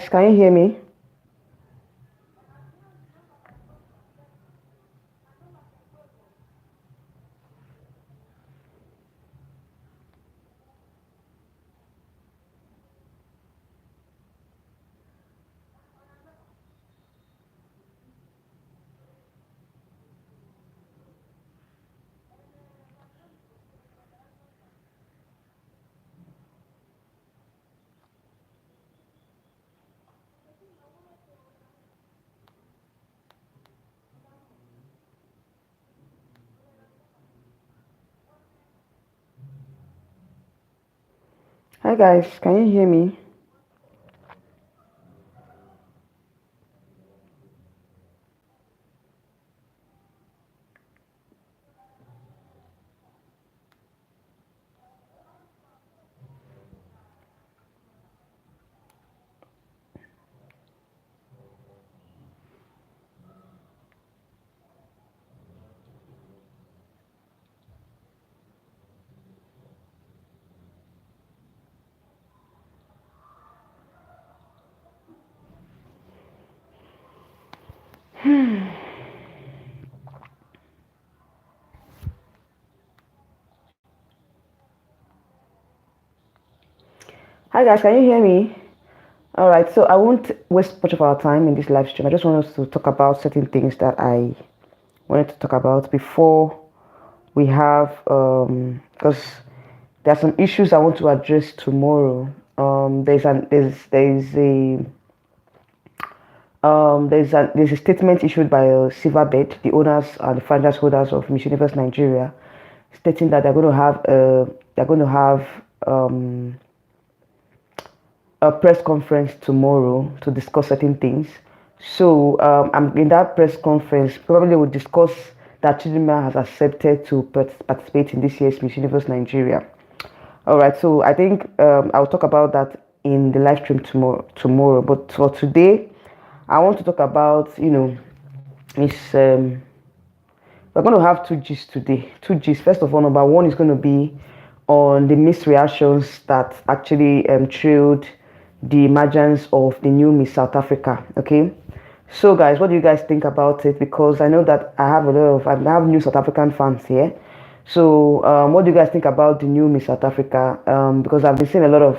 can you hear me? Hi guys, can you hear me? Hi guys, can you hear me? All right, so I won't waste much of our time in this live stream. I just want us to talk about certain things that I wanted to talk about before we have, because there are some issues I want to address tomorrow. There's a statement issued by Silverbird, the owners and the franchise holders of Miss Universe Nigeria, stating that they're going to have a press conference tomorrow to discuss certain things. So I'm in that press conference. Probably will discuss that Chidinma has accepted to participate in this year's Miss Universe Nigeria. All right. So I think I'll talk about that in the live stream tomorrow. But for today, I want to talk about it's we're going to have two G's today. Two G's. First of all, number one is going to be on the mixed reactions that actually trailed the emergence of the new Miss South Africa. Okay, so guys, what do you guys think about it? Because I know that I have new South African fans here. So what do you guys think about the new Miss South Africa? Because I've been seeing a lot of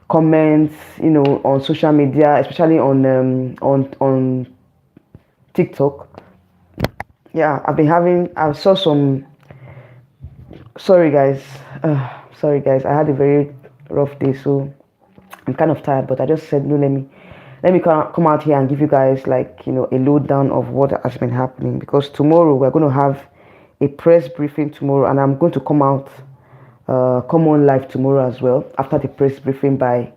comments, on social media, especially on TikTok. Yeah, I saw some. Sorry guys, I had a very rough day, so I'm kind of tired, but I just said no, let me come out here and give you guys a lowdown of what has been happening, because tomorrow we're going to have a press briefing tomorrow, and I'm going to come on live tomorrow as well after the press briefing by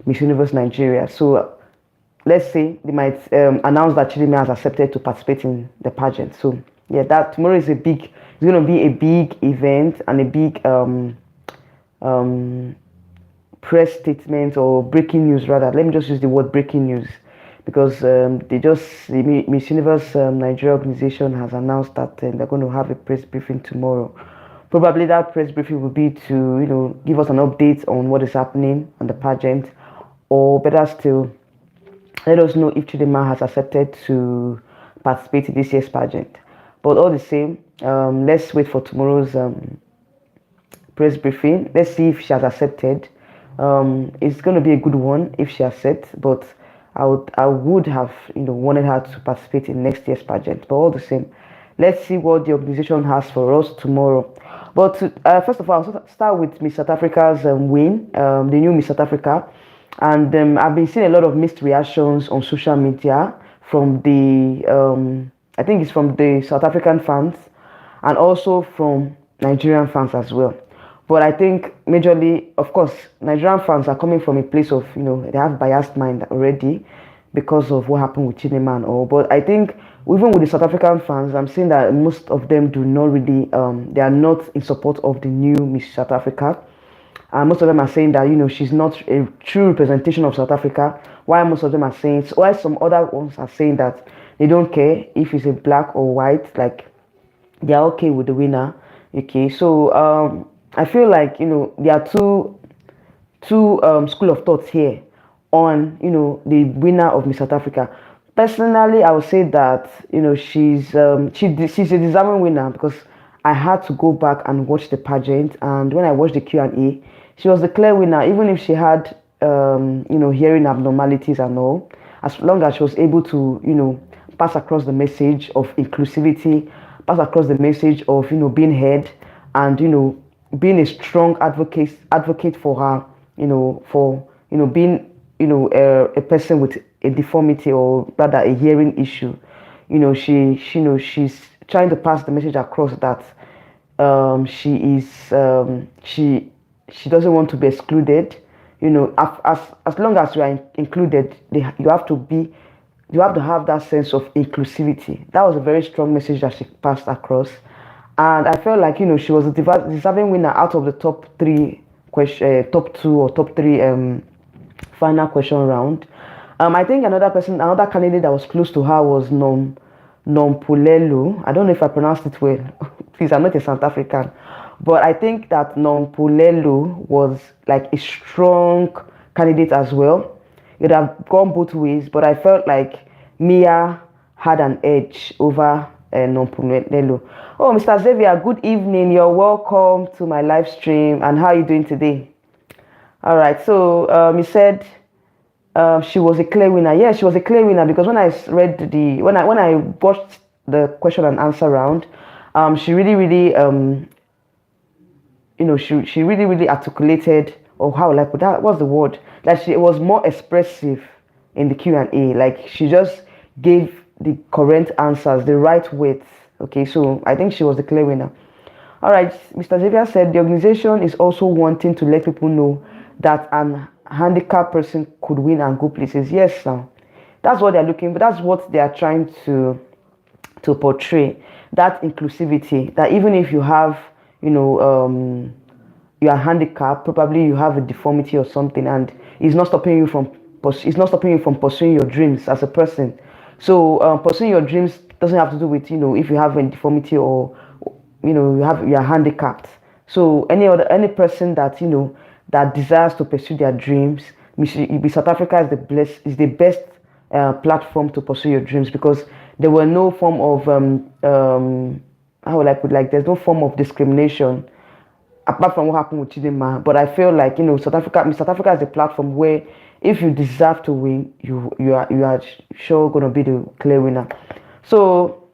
Miss Universe Nigeria. So let's say they might announce that Chidinma has accepted to participate in the pageant. So yeah, that tomorrow is it's going to be a big event and a big press statement, or breaking news rather. Let me just use the word breaking news, because the Miss Universe Nigeria organization has announced that they're going to have a press briefing tomorrow. Probably that press briefing will be to give us an update on what is happening on the pageant, or better still, let us know if Chidinma has accepted to participate in this year's pageant. But all the same, let's wait for tomorrow's press briefing. Let's see if she has accepted. It's going to be a good one if she accepts, but I would have wanted her to participate in next year's pageant. But all the same, let's see what the organization has for us tomorrow. But first of all, I'll start with Miss South Africa's win, the new Miss South Africa. And I've been seeing a lot of mixed reactions on social media from I think it's from the South African fans, and also from Nigerian fans as well. But I think majorly, of course, Nigerian fans are coming from a place of, they have biased mind already because of what happened with Chidinma and all. But I think even with the South African fans, I'm seeing that most of them do not really, they are not in support of the new Miss South Africa. Most of them are saying that she's not a true representation of South Africa. While most of them are saying, while some other ones are saying that they don't care if it's a black or white, like they are okay with the winner. Okay, so I feel like there are two school of thoughts here on, the winner of Miss South Africa. Personally, I would say that, she's a deserving winner, because I had to go back and watch the pageant, and when I watched the Q&A, she was the clear winner, even if she had, hearing abnormalities and all. As long as she was able to, pass across the message of inclusivity, pass across the message of, being heard, and, being a strong advocate for her, for, being, a person with a deformity, or rather a hearing issue. She's trying to pass the message across that, she doesn't want to be excluded. As long as you are included, you have to have that sense of inclusivity. That was a very strong message that she passed across, and I felt like, she was a deserving winner out of the top three question, top two or top three final question round. I think another candidate that was close to her was Nompulelu. I don't know if I pronounced it well. Please, I'm not a South African, but I think that Nompulelu was like a strong candidate as well. It would have gone both ways, but I felt like Mia had an edge over Nompulelu. Oh, Mr. Xavier, good evening. You're welcome to my live stream. And how are you doing today? All right. So you said she was a clear winner. Yeah, she was a clear winner, because when I watched the question and answer round, she really, really, she really, really articulated, or how will I put that? What's the word? Like, she was more expressive in the Q&A. Like, she just gave the correct answers, the right words. Okay, so I think she was the clear winner. All right, Mr. Xavier said the organization is also wanting to let people know that an handicapped person could win and go places. Yes, now that's what they're looking for. That's what they are trying to portray. That inclusivity. That even if you have, you are handicapped, probably you have a deformity or something, and it's not stopping you from pursuing your dreams as a person. So pursuing your dreams doesn't have to do with, if you have a deformity, or you are handicapped. So any person that that desires to pursue their dreams, South Africa is the best platform to pursue your dreams, because there were no form of how will I put, like, there's no form of discrimination apart from what happened with Chidinma. But I feel like, South Africa is a platform where if you deserve to win, you are sure going to be the clear winner. So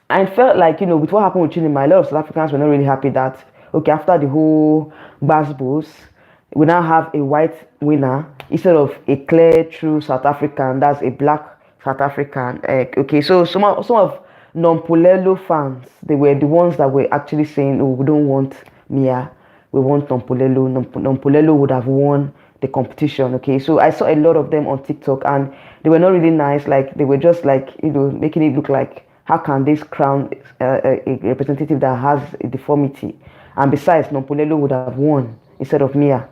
I felt like, with what happened with Chidinma, a lot of South Africans were not really happy that, okay, after the whole Basbos, we now have a white winner instead of a clear, true South African. That's a black South African. Okay, so some of Nompulelu fans, they were the ones that were actually saying, oh, we don't want Mia, we want Nompulelu. Nompulelu would have won the competition. Okay, so I saw a lot of them on TikTok, and they were not really nice. Like, they were just like, making it look like, how can this crown a representative that has a deformity? And besides, Nompulelu would have won instead of Mia.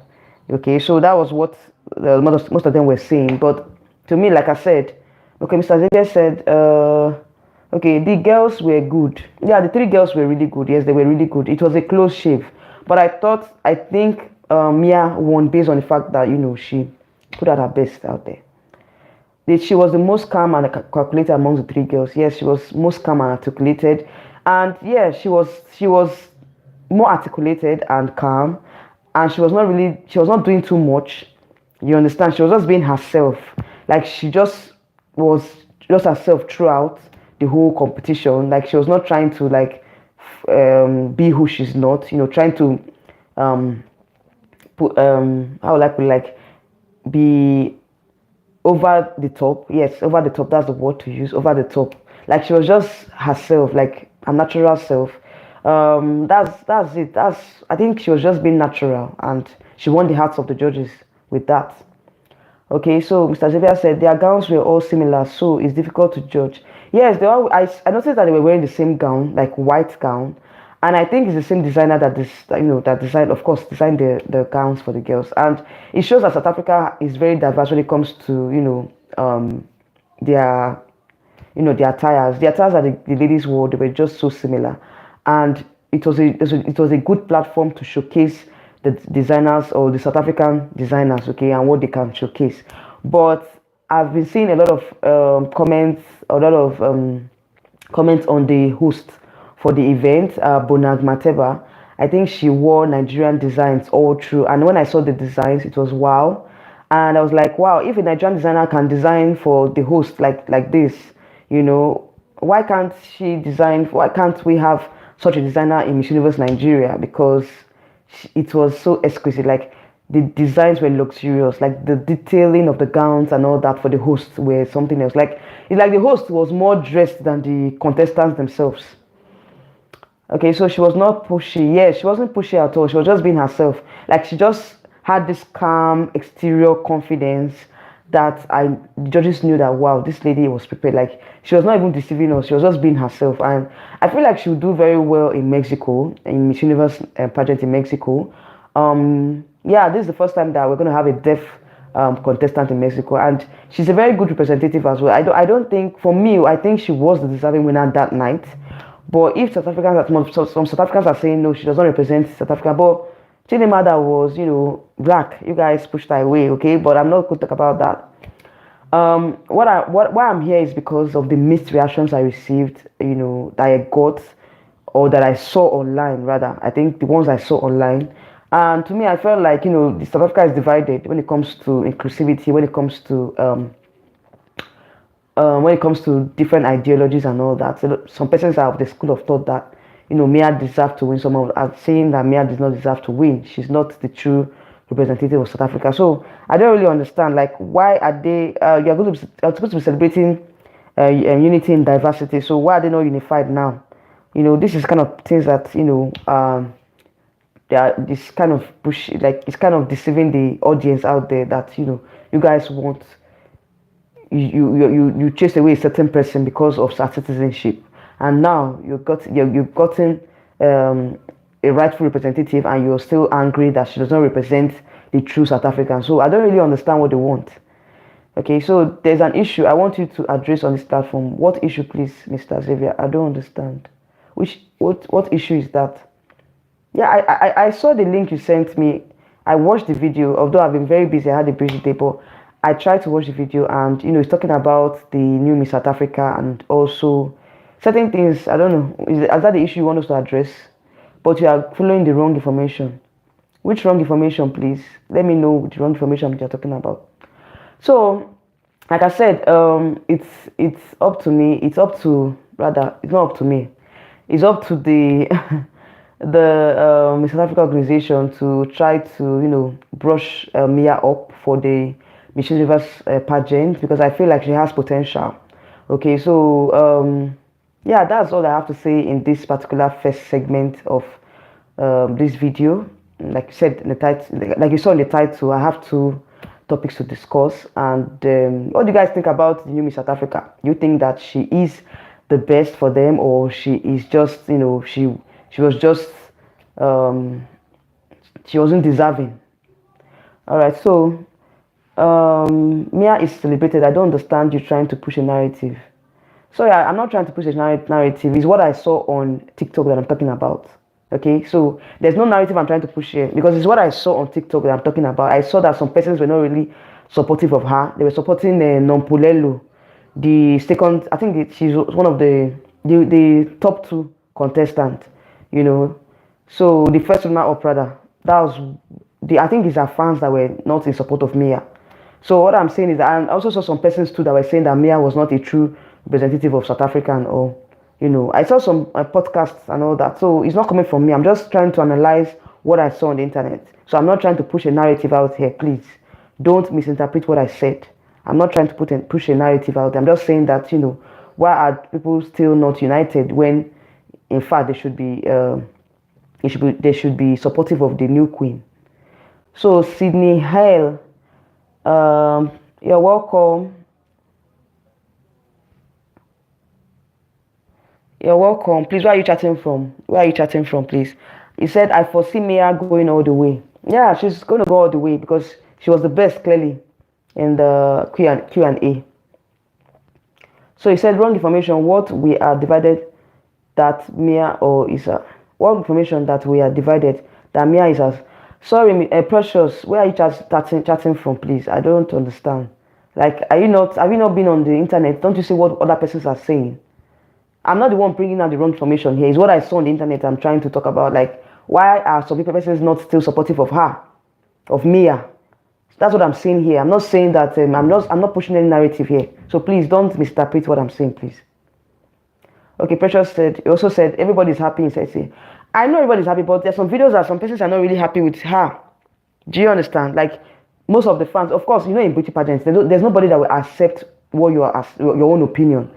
Okay, so that was what most of them were saying. But to me, like I said, okay, Mr. Xavier said, okay, the girls were good. Yeah, the three girls were really good. Yes, they were really good. It was a close shave. But I think Mia won based on the fact that, she put out her best out there. She was the most calm and calculated among the three girls. Yes, she was most calm and articulated. And yeah, she was more articulated and calm. And she was not doing too much. You understand? She was just being herself. Like, she just was just herself throughout the whole competition. Like, she was not trying to, like, be who she's not. Trying to how will I put, like, be over the top. Yes, over the top. That's the word to use. Over the top. Like, she was just herself, like a natural self. That's it. I think she was just being natural, and she won the hearts of the judges with that. Okay, so Mr. Xavier said their gowns were all similar, so it's difficult to judge. Yes, they all. I noticed that they were wearing the same gown, like white gown, and I think it's the same designer that designed the gowns for the girls. And it shows that South Africa is very diverse when it comes to their their attires. The attires that the ladies wore, they were just so similar, and it was a good platform to showcase the designers or the South African designers, okay, and what they can showcase. But I've been seeing a lot of comments on the host for the event, Bonag Mateba. I think she wore Nigerian designs all through, and when I saw the designs, it was wow. And I was like, wow, if a Nigerian designer can design for the host like this, you know, why can't she design? Why can't we have such a designer in Miss Universe Nigeria? Because it was so exquisite. Like the designs were luxurious, like the detailing of the gowns and all that for the hosts were something else. Like it's like the host was more dressed than the contestants themselves. Okay, so she was not pushy. Yeah, she wasn't pushy at all. She was just being herself. Like she just had this calm exterior confidence that the judges knew that wow, this lady was prepared. Like she was not even deceiving us. She was just being herself, and I feel like she would do very well in Mexico, in Miss Universe pageant in Mexico. Yeah, this is the first time that we're going to have a deaf contestant in Mexico, and she's a very good representative as well. I don't think, for me, I think she was the deserving winner that night. But if South Africans, some South Africans are saying no, she does not represent South Africa. But Chidinma that was, black. You guys pushed her away, okay? But I'm not going to talk about that. Why I'm here is because of the mixed reactions I received, that I got, or that I saw online rather. I think the ones I saw online. And to me, I felt like, the South Africa is divided when it comes to inclusivity, when it comes to different ideologies and all that. So some persons are of the school of thought that, Mia deserves to win. Some are saying that Mia does not deserve to win. She's not the true representative of South Africa. So I don't really understand, like, why are they, you're supposed to be celebrating unity in diversity. So why are they not unified now? This is kind of things that, they are this kind of push, like it's kind of deceiving the audience out there that, you guys want, you chase away a certain person because of citizenship, and now you've gotten a rightful representative, and you're still angry that she does not represent the true South African. So I don't really understand what they want. Okay, so there's an issue I want you to address on this platform. What issue, please, Mr. Xavier? I don't understand. What issue is that? Yeah, I saw the link you sent me. I watched the video, although I've been very busy. I had a busy day, but I tried to watch the video, and it's talking about the new Miss South Africa and also certain things. I don't know. Is that the issue you want us to address? But you are following the wrong information. Which wrong information, please? Let me know the wrong information you're talking about. So, like I said, it's up to me. It's not up to me. It's up to the the Miss South Africa organization to try to brush Mia up for the Miss Universe pageant, because I feel like she has potential. Okay, so yeah, that's all I have to say in this particular first segment of this video. Like you said in the title, like you saw in the title, I have two topics to discuss. And what do you guys think about the new Miss South Africa? You think that she is the best for them, or she is just she was just she wasn't deserving? All right, so Mia is celebrated. I don't understand you trying to push a narrative. So yeah, I'm not trying to push a narrative. It's what I saw on TikTok that I'm talking about. Okay, so there's no narrative I'm trying to push here, because it's what I saw on TikTok that I'm talking about. I saw that some persons were not really supportive of her. They were supporting Nompulelo, the second. I think she's one of the top two contestants. So the first runner up, rather, that was I think it's her fans that were not in support of Mia. So what I'm saying is that I also saw some persons too that were saying that Mia was not a true representative of South African, or I saw some podcasts and all that. So it's not coming from me. I'm just trying to analyze what I saw on the internet. So I'm not trying to push a narrative out here. Please don't misinterpret what I said. I'm not trying to push a narrative out there. I'm just saying that why are people still not united when in fact they should be supportive of the new queen. So Sydney Hale, you're welcome. You're welcome. Please, where are you chatting from? Please. He said, I foresee Mia going all the way. Yeah, she's going to go all the way because she was the best, clearly, in the Q&A. So he said, wrong information. What we are divided that Mia or is a. What information that we are divided that Mia is a. Sorry, Precious, where are you chatting from, please? I don't understand. Like, have you not been on the internet? Don't you see what other persons are saying? I'm not the one bringing out the wrong information here. It's what I saw on the internet I'm trying to talk about. Like, why are some people not still supportive of her, of Mia? That's what I'm saying here. I'm not saying that, I'm not pushing any narrative here. So please don't misinterpret what I'm saying, please. Okay, Precious said, he also said, everybody's happy in Sexy. I know everybody's happy, but there's some videos that some persons are not really happy with her. Do you understand? Like, most of the fans, of course, in beauty pageants, there's nobody that will accept what your own opinion.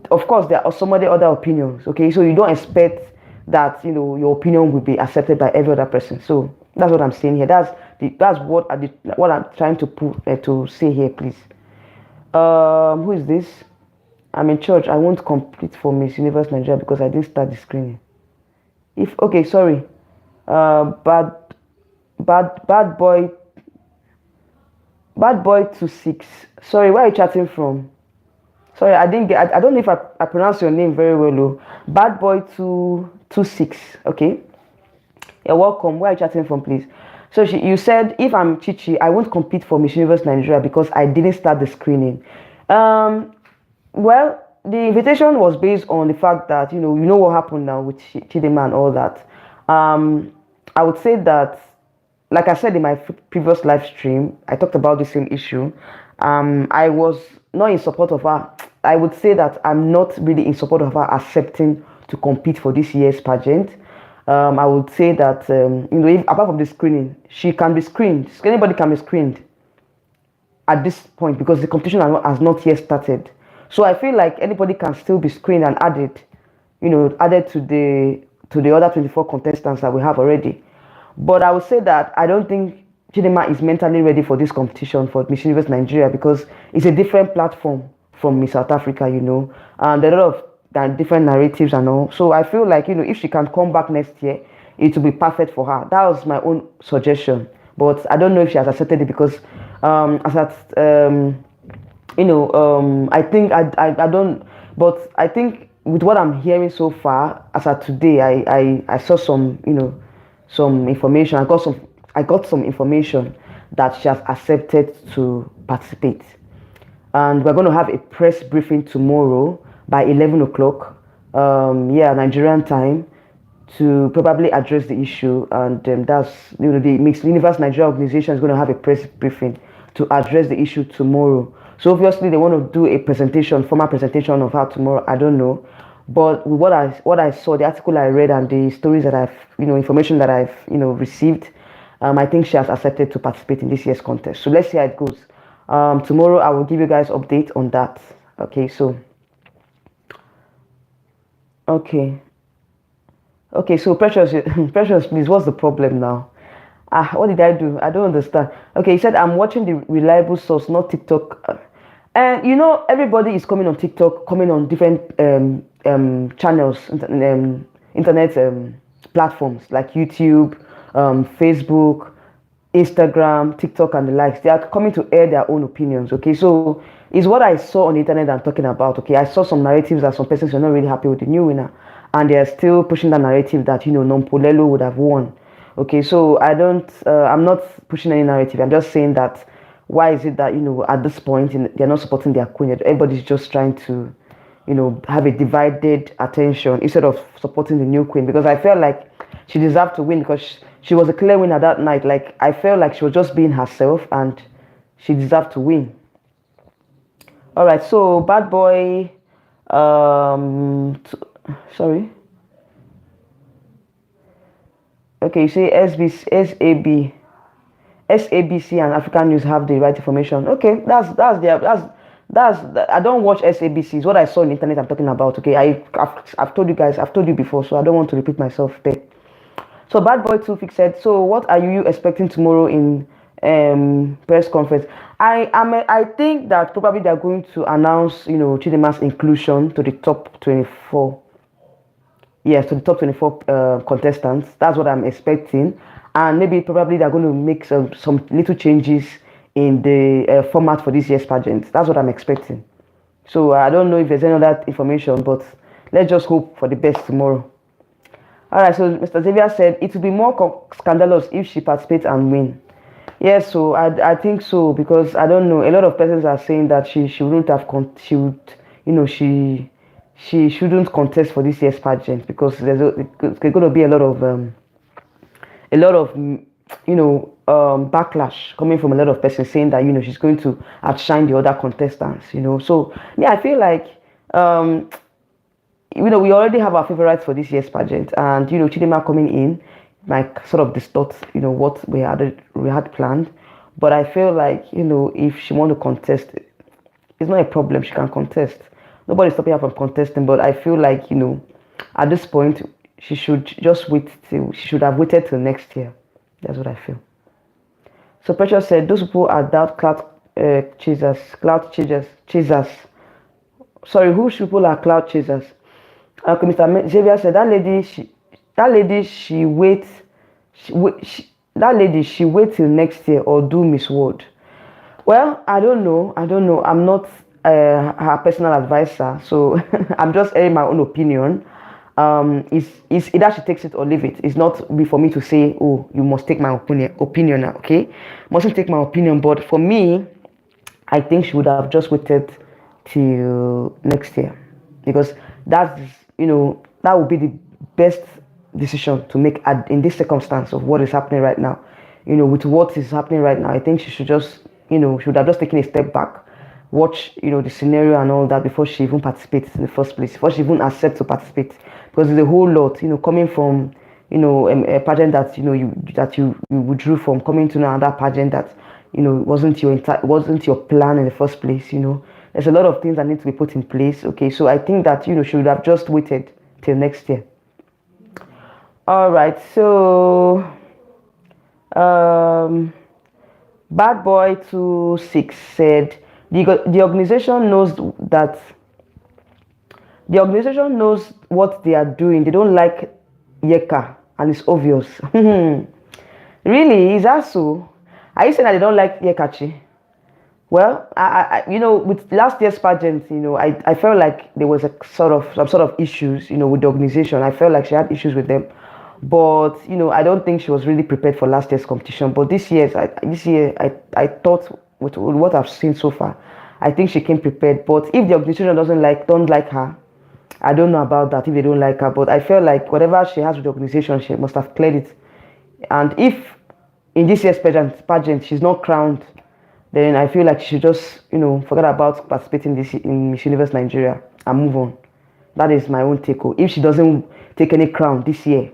Of course, there are some other opinions, okay? So you don't expect that, your opinion will be accepted by every other person. So that's what I'm saying here. That's what I'm trying to put to say here, please. Who is this? I'm in church. I won't complete for Miss Universe Nigeria because I didn't start the screening. Okay, sorry. Bad boy 26. Sorry, where are you chatting from? Sorry, I didn't get. I don't know if I pronounced your name very well. Though. Bad boy 226. Okay. You're welcome. Where are you chatting from, please? So you said if I'm Chichi, I won't compete for Miss Universe Nigeria because I didn't start the screening. Well, the invitation was based on the fact that you know what happened now with Chidinma and all that. I would say that, like I said in my previous live stream, I talked about the same issue. I was not in support of her. I would say that I'm not really in support of her accepting to compete for this year's pageant. I would say that if, apart from the screening, she can be screened. Anybody can be screened at this point because the competition has not yet started. So I feel like anybody can still be screened and added to the other 24 contestants that we have already. But I would say that I don't think Chidinma is mentally ready for this competition for Miss Universe Nigeria because it's a different platform from Miss South Africa, and there are a lot of different narratives and all. So I feel like, if she can come back next year, it will be perfect for her. That was my own suggestion. But I don't know if she has accepted it because, I think I don't, but I think with what I'm hearing so far, as of today, I saw some, some information. I got some information that she has accepted to participate. And we're going to have a press briefing tomorrow by 11 o'clock, Nigerian time, to probably address the issue. And that's, the Miss Universe Nigeria organization is going to have a press briefing to address the issue tomorrow. So obviously they want to do a formal presentation of her tomorrow. I don't know. But with what I saw, the article I read and the stories that I've, information that I've, received, I think she has accepted to participate in this year's contest. So let's see how it goes. Tomorrow I will give you guys update on that. Okay, so okay, so Precious, please, what's the problem now? What did I do? I don't understand. Okay, he said I'm watching the reliable source, not TikTok. And everybody is coming on TikTok, coming on different channels, internet platforms like YouTube, Facebook, Instagram, TikTok, and the likes. They are coming to air their own opinions. Okay, so it's what I saw on the internet I'm talking about. Okay, I saw some narratives that some persons are not really happy with the new winner, and they are still pushing that narrative that Nompolelo would have won. Okay, so I'm not pushing any narrative. I'm just saying that why is it that at this point they're not supporting their queen? Everybody's just trying to have a divided attention instead of supporting the new queen, because I felt like she deserved to win because she was a clear winner that night. Like, I felt like she was just being herself and she deserved to win. All right, so bad boy sorry. Okay, you say SABC and African News have the right information. Okay, that's I don't watch SABC. It's what I saw on the internet I'm talking about. Okay, I've told you before, so I don't want to repeat myself there. So Bad Boy 2 said, so what are you expecting tomorrow in press conference? I think that probably they're going to announce Chidinma's inclusion to the top 24. Yes, to the top 24 contestants. That's what I'm expecting. And maybe probably they're going to make some little changes in the format for this year's pageant. That's what I'm expecting. So I don't know if there's any other information, but let's just hope for the best tomorrow. All right, so Mr. Xavier said it would be more scandalous if she participates and win. Yes, so I think so, because I don't know. A lot of persons are saying that she wouldn't have she would, she shouldn't contest for this year's pageant because there's going to be a lot of backlash coming from a lot of persons saying that she's going to outshine the other contestants. So yeah, I feel like we already have our favorites for this year's pageant, and Chidinma coming in like sort of distort what we had planned. But I feel like if she want to contest, it's not a problem. She can contest. Nobody's stopping her from contesting. But I feel like at this point she should just wait till she should have waited till next year. That's what I feel. So Precious said those people are doubt cloud chasers. Sorry, whose people are cloud chasers? Okay, Mr. Xavier said that lady she wait till next year or do Miss World. Well, I don't know. I'm not her personal advisor, so I'm just airing my own opinion. It's either she takes it or leave it. It's not for me to say, oh, you must take my opinion now, okay? Mustn't take my opinion, but for me, I think she would have just waited till next year, because that would be the best decision to make in this circumstance of what is happening right now. With what is happening right now, I think she should just she would have just taken a step back, watch the scenario and all that before she even participates in the first place, before she even accepts to participate, because there's a whole lot coming from a pageant that you withdrew from, coming to another pageant that wasn't your plan in the first place. There's a lot of things that need to be put in place. Okay, so I think that she would have just waited till next year. All right, so Bad Boy 26 said the organization knows what they are doing. They don't like Yeka, and it's obvious. Really, is that so? Are you saying that they don't like Yekachi? Well, I with last year's pageant, I felt like there was some sort of issues, with the organization. I felt like she had issues with them, but I don't think she was really prepared for last year's competition. But this year, I thought with what I've seen so far, I think she came prepared. But if the organization don't like her, I don't know about that. If they don't like her, but I felt like whatever she has with the organization, she must have cleared it. And if in this year's pageant she's not crowned, then I feel like she should just, forget about participating in Miss Universe Nigeria and move on. That is my own take. If she doesn't take any crown this year,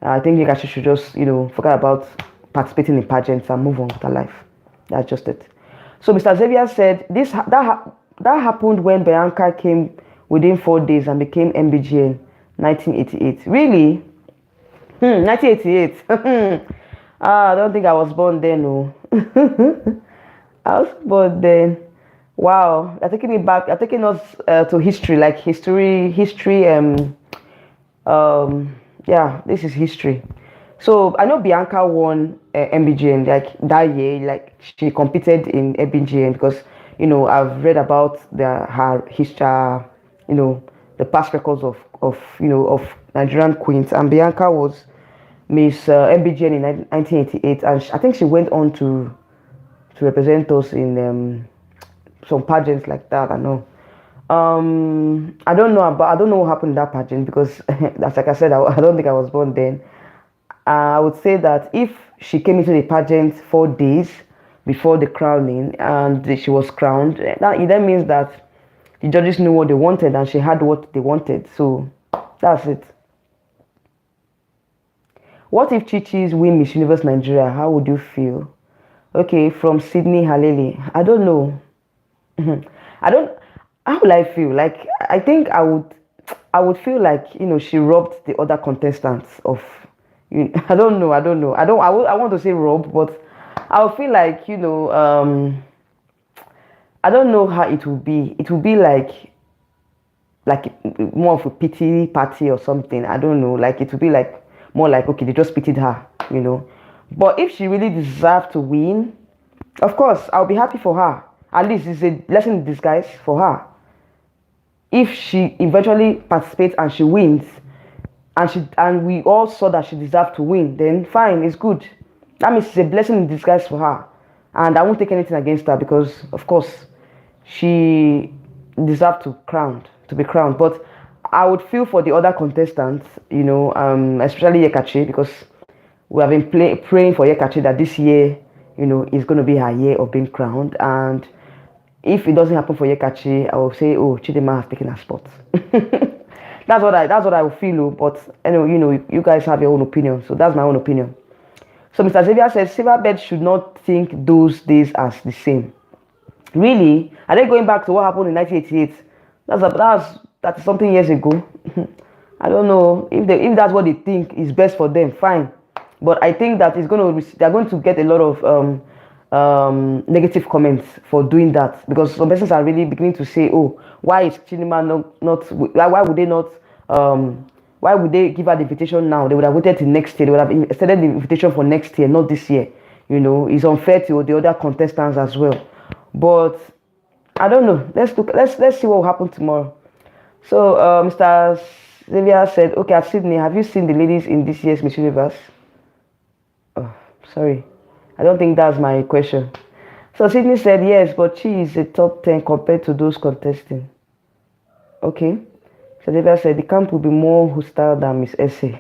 I think she should just, forget about participating in pageants and move on with her life. That's just it. So Mr. Xavier said that happened when Bianca came within 4 days and became MBGN 1988. Really? 1988. I don't think I was born then, no. I was born then. Wow, you're taking me back. You're taking us to history, like history. Yeah, this is history. So I know Bianca won MBGN like that year. Like she competed in MBGN because I've read about her history. The past records of Nigerian queens, and Bianca was Miss MBGN in 1988, and I think she went on to represent us in some pageants like that. I know. I don't know what happened in that pageant because, as like I said, I don't think I was born then. I would say that if she came into the pageant 4 days before the crowning and she was crowned, it then means that the judges knew what they wanted and she had what they wanted. So that's it. What if Chichis win Miss Universe Nigeria? How would you feel? Okay, from Sydney Halili. I don't know. How will I feel? Like, I think I would feel like, she robbed the other contestants of, I don't know. I want to say rob, but I would feel like, I don't know how it will be. It will be like more of a pity party or something. I don't know. Like, it will be like, more like, okay, they just pitied her, But if she really deserved to win, of course, I'll be happy for her. At least it's a blessing in disguise for her. If she eventually participates and she wins, and we all saw that she deserved to win, then fine, it's good. That means it's a blessing in disguise for her. And I won't take anything against her because, of course, she deserved to be crowned. But I would feel for the other contestants, especially Yekachi, because we have been praying for Yekachi that this year, is going to be her year of being crowned. And if it doesn't happen for Yekachi, I will say, oh, Chidinma has taken her spot. That's what I will feel. But anyway, you guys have your own opinion. So that's my own opinion. So Mr. Xavier says Silverbird should not think those days as the same. Really? Are they going back to what happened in 1988? That's something years ago. I don't know if that's what they think is best for them. Fine, but I think that they're going to get a lot of negative comments for doing that, because some persons are really beginning to say, oh, why is Chidinma not why would they not why would they give her the invitation now? They would have waited till next year. They would have extended the invitation for next year, not this year. It's unfair to the other contestants as well. But I don't know. Let's see what will happen tomorrow. So Mr. Xavier said, okay, at Sydney, have you seen the ladies in this year's Miss Universe? Oh, sorry. I don't think that's my question. So Sydney said yes, but she is a top 10 compared to those contesting. Okay. Xavier said the camp will be more hostile than Miss Essay.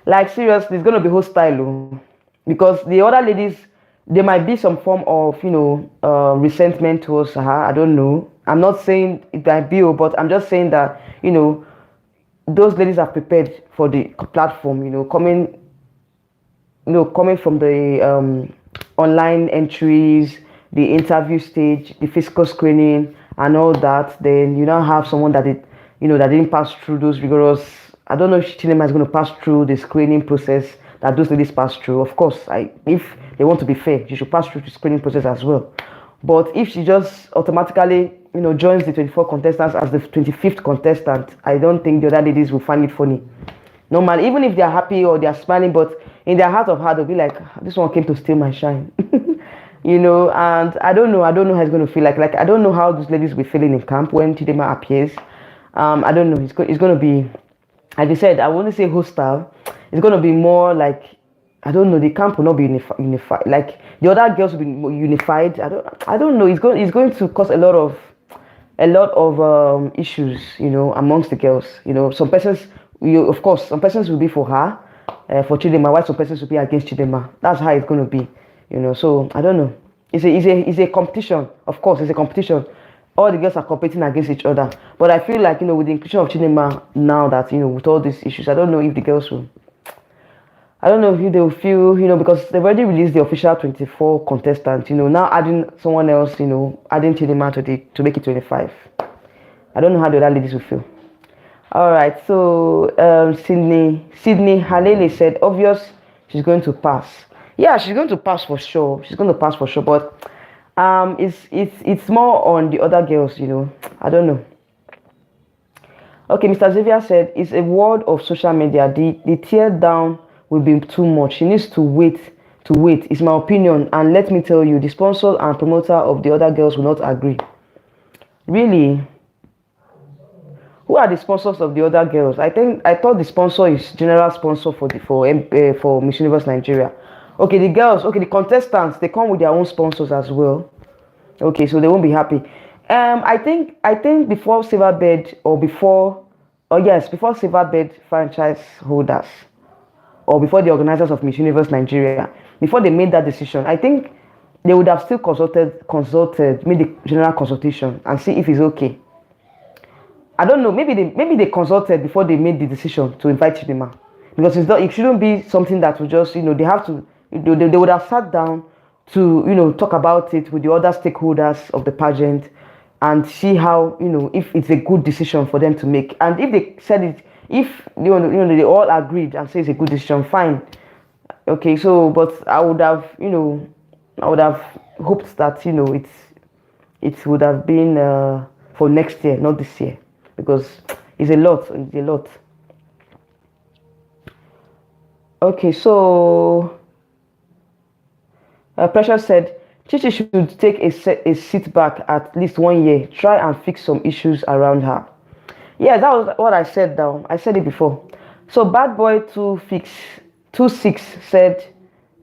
Like seriously, it's gonna be hostile, because the other ladies, there might be some form of resentment towards her. I don't know. I'm not saying it might be, but I'm just saying that those ladies are prepared for the platform. Coming from the online entries, the interview stage, the physical screening, and all that. Then you now have someone that didn't pass through those rigorous. I don't know if Chidinma is going to pass through the screening process that those ladies pass through. Of course, if they want to be fair, she should pass through the screening process as well. But if she just automatically, joins the 24 contestants as the 25th contestant, I don't think the other ladies will find it funny. Normally, even if they are happy or they are smiling, but in their heart of heart, they'll be like, this one came to steal my shine. And I don't know how it's going to feel like. I don't know how those ladies will be feeling in camp when Chidinma appears. I don't know. It's going to be, like I said, I wouldn't say hostile. It's going to be more like, I don't know, the camp will not be unified. Like the other girls will be more unified. I don't know. It's going to cause a lot of issues, amongst the girls. Some persons, of course, some persons will be for her, for Chidinma, while some persons will be against Chidinma. That's how it's going to be, So I don't know. It's a competition. Of course, it's a competition. All the girls are competing against each other. But I feel like, with the inclusion of Chidinma now that, with all these issues, I don't know if the girls will. I don't know if they will feel, because they've already released the official 24 contestants, now adding someone else, adding Chidinma to make it 25. I don't know how the other ladies will feel. All right, so Sydney Halele said, obvious, she's going to pass. Yeah, she's going to pass for sure. But it's more on the other girls, I don't know. Okay, Mr. Xavier said, it's a word of social media. The tear down will be too much. She needs to wait. It's my opinion. And let me tell you, the sponsor and promoter of the other girls will not agree. Really? Who are the sponsors of the other girls? I thought the sponsor is general sponsor for Miss Universe Nigeria. Okay, the girls, the contestants, they come with their own sponsors as well. Okay, so they won't be happy. I think before Silverbird before Silverbird franchise holders, or before the organizers of Miss Universe Nigeria, before they made that decision, I think they would have still consulted, made the general consultation and see if it's okay. I don't know, maybe they consulted before they made the decision to invite Chidinma, because it shouldn't be something that will just, they have to, they would have sat down to, talk about it with the other stakeholders of the pageant and see how, if it's a good decision for them to make. And if they said it, if they all agreed and say it's a good decision, fine. Okay, so but I would have hoped that it would have been for next year, not this year, because it's a lot. Okay, so Precious said Chichi should take a sit back at least 1 year, try and fix some issues around her. Yes, that was what I said down. I said it before. So Bad Boy 26 said,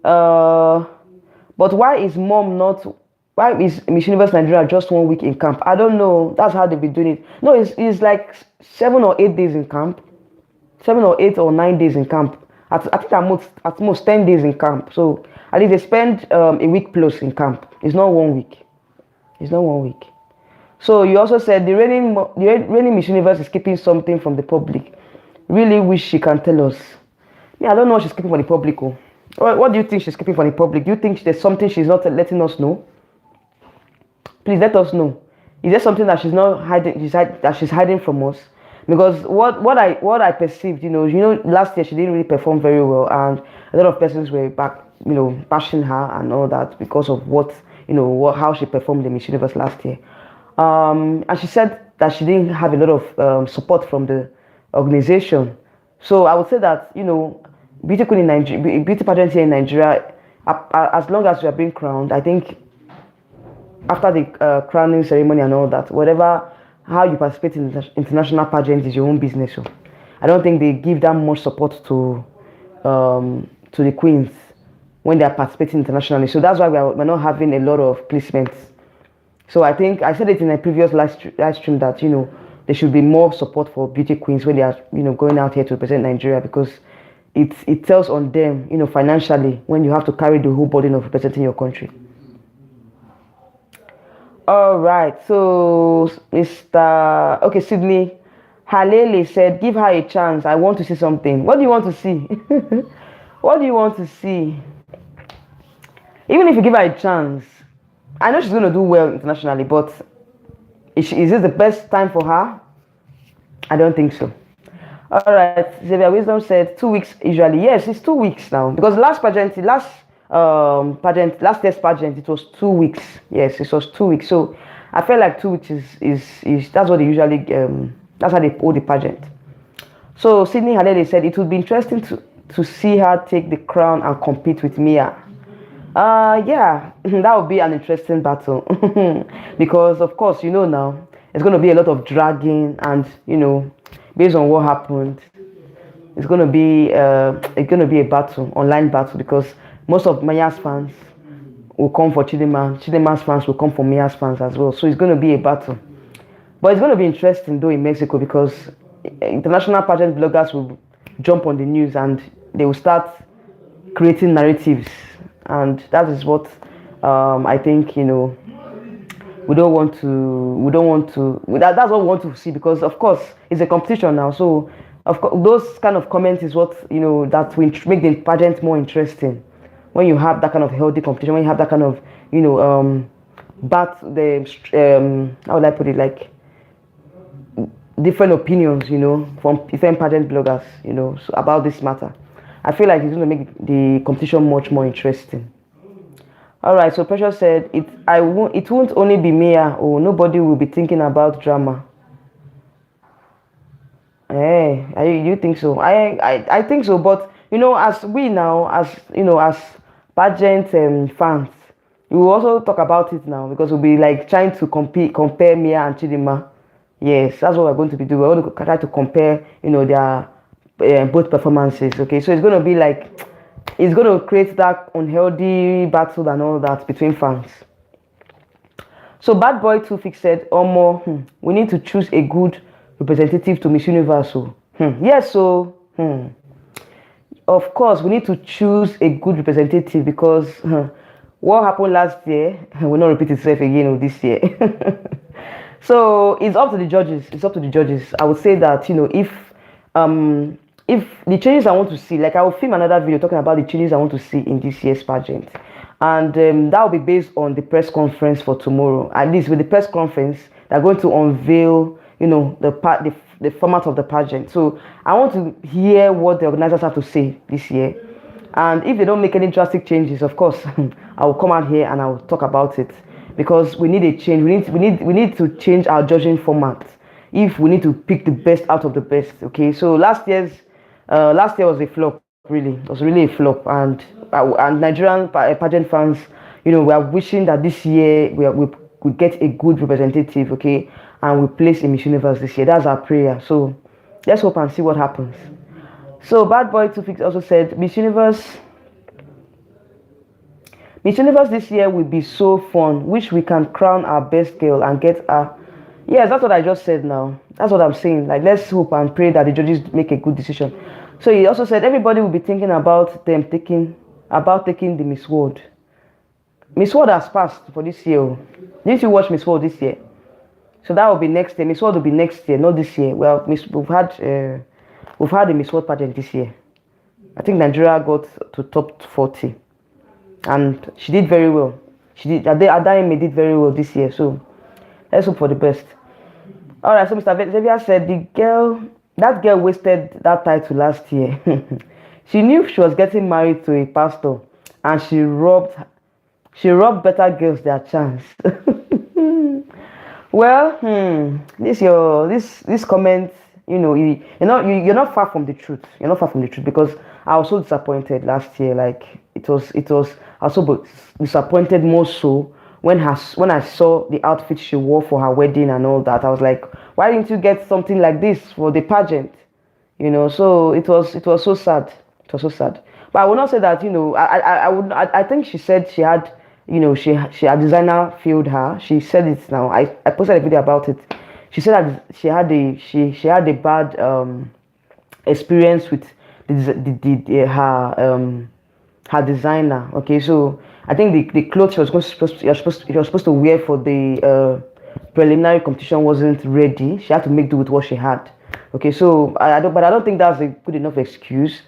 uh, but why is mom not? Why is Miss Universe Nigeria just 1 week in camp? I don't know. That's how they've been doing it. No, it's like 7 or 8 days in camp, 7 or 8 or 9 days in camp. I think at most 10 days in camp. So at least they spend a week plus in camp. It's not 1 week. It's not 1 week. So you also said the reigning Miss Universe is keeping something from the public. Really wish she can tell us. Yeah, I don't know what she's keeping for the public. Oh. What do you think she's keeping for the public? Do you think there's something she's not letting us know? Please let us know. Is there something that she's not hiding? That she's hiding from us? Because what I perceived, last year she didn't really perform very well, and a lot of persons were back, bashing her and all that because of how she performed in Miss Universe last year. And she said that she didn't have a lot of support from the organization. So I would say that beauty queen in Nigeria, beauty pageant here in Nigeria, as long as you are being crowned, I think after the crowning ceremony and all that, how you participate in the international pageant is your own business. So I don't think they give that much support to the queens when they are participating internationally. So that's why we're not having a lot of placements. So I think I said it in a previous live stream that there should be more support for beauty queens when they are going out here to represent Nigeria, because it tells on them financially when you have to carry the whole burden of representing your country. All right, so Sydney Halele said, give her a chance. I want to see something. What do you want to see? What do you want to see? Even if you give her a chance, I know she's going to do well internationally, but is this the best time for her? I don't think so. All right, Xavier Wisdom said 2 weeks usually. Yes, it's 2 weeks now, because last year's pageant, it was 2 weeks. Yes, it was 2 weeks. So I feel like 2 weeks is that's what they usually that's how they hold the pageant. So Sydney Halele said it would be interesting to see her take the crown and compete with Mia. Yeah, that would be an interesting battle because of course now it's going to be a lot of dragging, and based on what happened, it's going to be a battle, online battle, because most of Mia's fans will come for Chidinma. Chidinma's fans will come for Mia's fans as well. So it's going to be a battle. But it's going to be interesting though in Mexico, because international pageant bloggers will jump on the news and they will start creating narratives. And that is what I think, we don't want to, that's what we want to see, because of course it's a competition now. So of course those kind of comments is what, that will make the pageant more interesting. When you have that kind of healthy competition, when you have that kind of, how would I put it, like different opinions, from different pageant bloggers, so about this matter, I feel like it's going to make the competition much more interesting. All right, so Precious said it won't only be Mia, or nobody will be thinking about drama. Hey, you think so? I think so, but as we now, as pageant fans, we will also talk about it now, because we'll be like trying to compare Mia and Chidinma. Yes, that's what we're going to be doing. We're going to try to compare, their both performances. Okay, so it's going to be like, it's going to create that unhealthy battle and all that between fans. So Bad Boy 26 said, we need to choose a good representative to Miss Universe. Yes, so of course we need to choose a good representative, because what happened last year will not repeat itself again this year. So it's up to the judges. It's up to the judges. I would say that if the changes I want to see, like I will film another video talking about the changes I want to see in this year's pageant, and that will be based on the press conference for tomorrow. At least with the press conference, they're going to unveil, the format of the pageant. So I want to hear what the organizers have to say this year, and if they don't make any drastic changes, of course, I will come out here and I will talk about it, because we need a change. We need to change our judging format if we need to pick the best out of the best. Okay, so last year was a flop. Really, it was really a flop, and Nigerian pageant fans, we are wishing that this year we get a good representative. Okay, and we place in Miss Universe this year. That's our prayer. So let's hope and see what happens. So Bad Boy 250 also said Miss Universe this year will be so fun. Wish we can crown our best girl and get her. Yes, that's what I just said now. That's what I'm saying. Like, let's hope and pray that the judges make a good decision. So he also said everybody will be thinking about taking the Miss World. Miss World has passed for this year. Didn't you watch Miss World this year? So that will be next year. Miss World will be next year, not this year. Well, we've had the Miss World pageant this year. I think Nigeria got to top 40, and she did very well. Adayemi did very well this year. So let's hope for the best. All right. So Mr. Xavier said that girl wasted that title last year. She knew she was getting married to a pastor, and she robbed better girls their chance. Well, this comment, you're not far from the truth. You're not far from the truth, because I was so disappointed last year. Like I was so disappointed, more so when I saw the outfit she wore for her wedding and all that. I was like, why didn't you get something like this for the pageant? So it was so sad. It was so sad. But I would not say that, I think she said she had, her designer failed her. She said it now. I posted a video about it. She said that she had a bad experience with her designer. Okay, so I think the clothes she was supposed to wear for the preliminary competition wasn't ready. She had to make do with what she had. Okay, so I don't think that's a good enough excuse.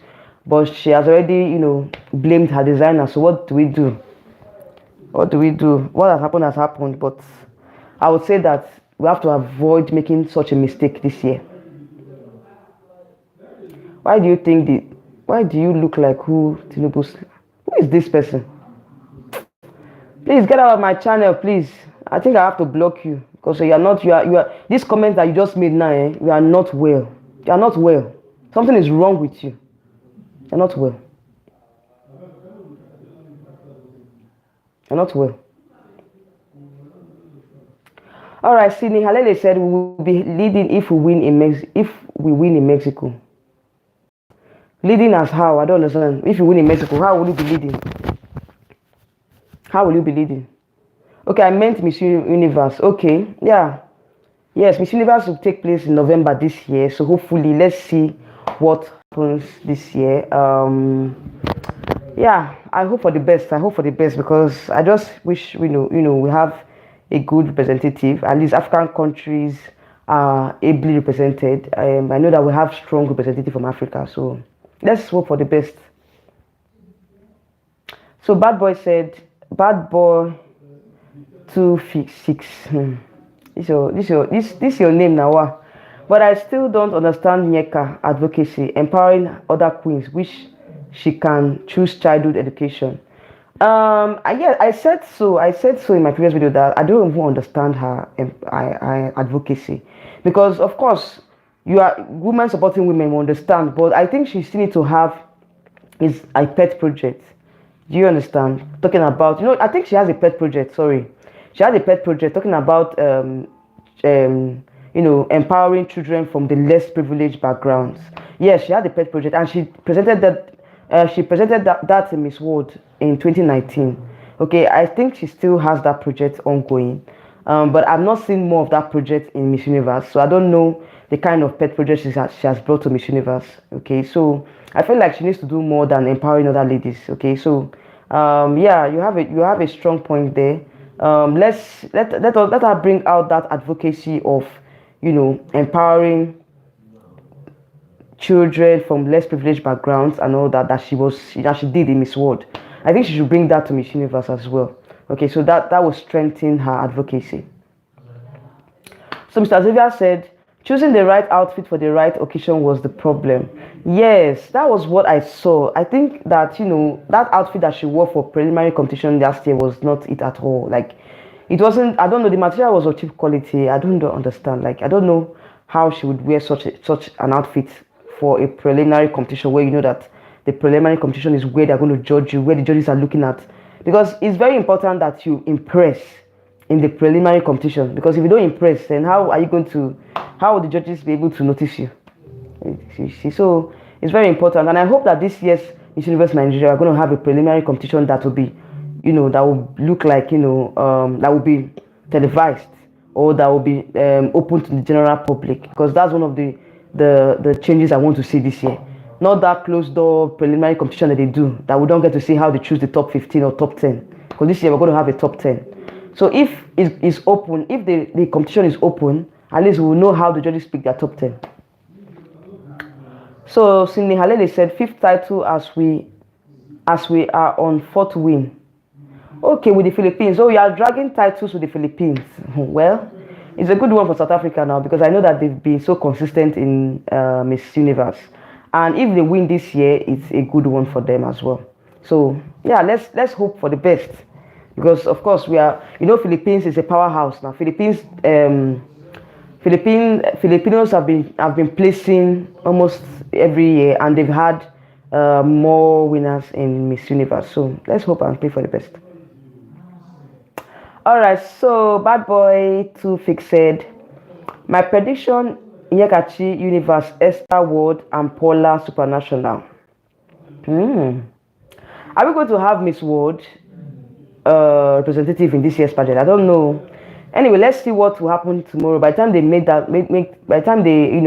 But she has already, blamed her designer. So what do we do? What do we do? What has happened. But I would say that we have to avoid making such a mistake this year. Why do you look like who is this person? Please get out of my channel, please. I think I have to block you, because you are this comment that you just made now, you are not well. You are not well. Something is wrong with you. You're not well. You're not well. All right, Sydney Halele said we will be leading if we win in Mexico. Leading as how? I don't understand. If you win in Mexico, how will you be leading? How will you be leading? Okay, I meant Miss Universe. Okay, yeah. Yes, Miss Universe will take place in November this year. So hopefully, let's see what happens this year. Yeah, I hope for the best. Because I just wish we have a good representative. At least African countries are ably represented. I know that we have strong representative from Africa. So let's hope for the best. So Bad Boy said, Bad Boy 256. This your name now. But I still don't understand Nyeka Advocacy, empowering other queens, which she can choose childhood education. I said so in my previous video that I don't even understand her advocacy, because of course you are women supporting women, we understand, but I think she still need to have is a pet project. Do you understand? Talking about, I think she has a pet project. Sorry, she has a pet project talking about empowering children from the less privileged backgrounds. Yes, she had a pet project, and she presented that in Miss World in 2019. Okay, I think she still has that project ongoing, but I've not seen more of that project in Miss Universe, so I don't know the kind of pet project she has brought to Miss Universe. Okay, so I feel like she needs to do more than empowering other ladies. Okay, so yeah, you have a strong point there. Let her bring out that advocacy of empowering children from less privileged backgrounds and all that she did in Miss World. I think she should bring that to Miss Universe as well. Okay, so that will strengthen her advocacy. So Mr. Xavier said, choosing the right outfit for the right occasion was the problem. Yes, that was what I saw. I think that that outfit that she wore for preliminary competition last year was not it at all. Like, it wasn't. I don't know. The material was of cheap quality. I don't understand. Like, I don't know how she would wear such an outfit for a preliminary competition, where that the preliminary competition is where they're going to judge you, where the judges are looking at, because it's very important that you impress in the preliminary competition, because if you don't impress, then how are you going to, how will the judges be able to notice you? You see, so it's very important, and I hope that this year's Miss Universe Nigeria are going to have a preliminary competition that will be, that will look like, that will be televised, or that will be open to the general public, because that's one of the changes I want to see this year. Not that closed door preliminary competition that they do, that we don't get to see how they choose the top 15 or top 10, because this year we're going to have a top 10. So if it's open, if the competition is open, at least we will know how the judges pick their top 10. So Cindy Halele said, 5th title as we are on 4th win. Okay, with the Philippines. Oh, you are dragging titles with the Philippines. Well, it's a good one for South Africa now, because I know that they've been so consistent in Miss Universe. And if they win this year, it's a good one for them as well. So yeah, let's hope for the best, because of course we are, Philippines is a powerhouse now. Filipinos have been placing almost every year, and they've had more winners in Miss Universe. So let's hope and pray for the best. All right, so Bad Boy 2 Fix said, my prediction: Nyekachi Universe, Esther World, and Paula Supranational. Are we going to have Miss World representative in this year's pageant? I don't know. Anyway, let's see what will happen tomorrow. By the time they by the time they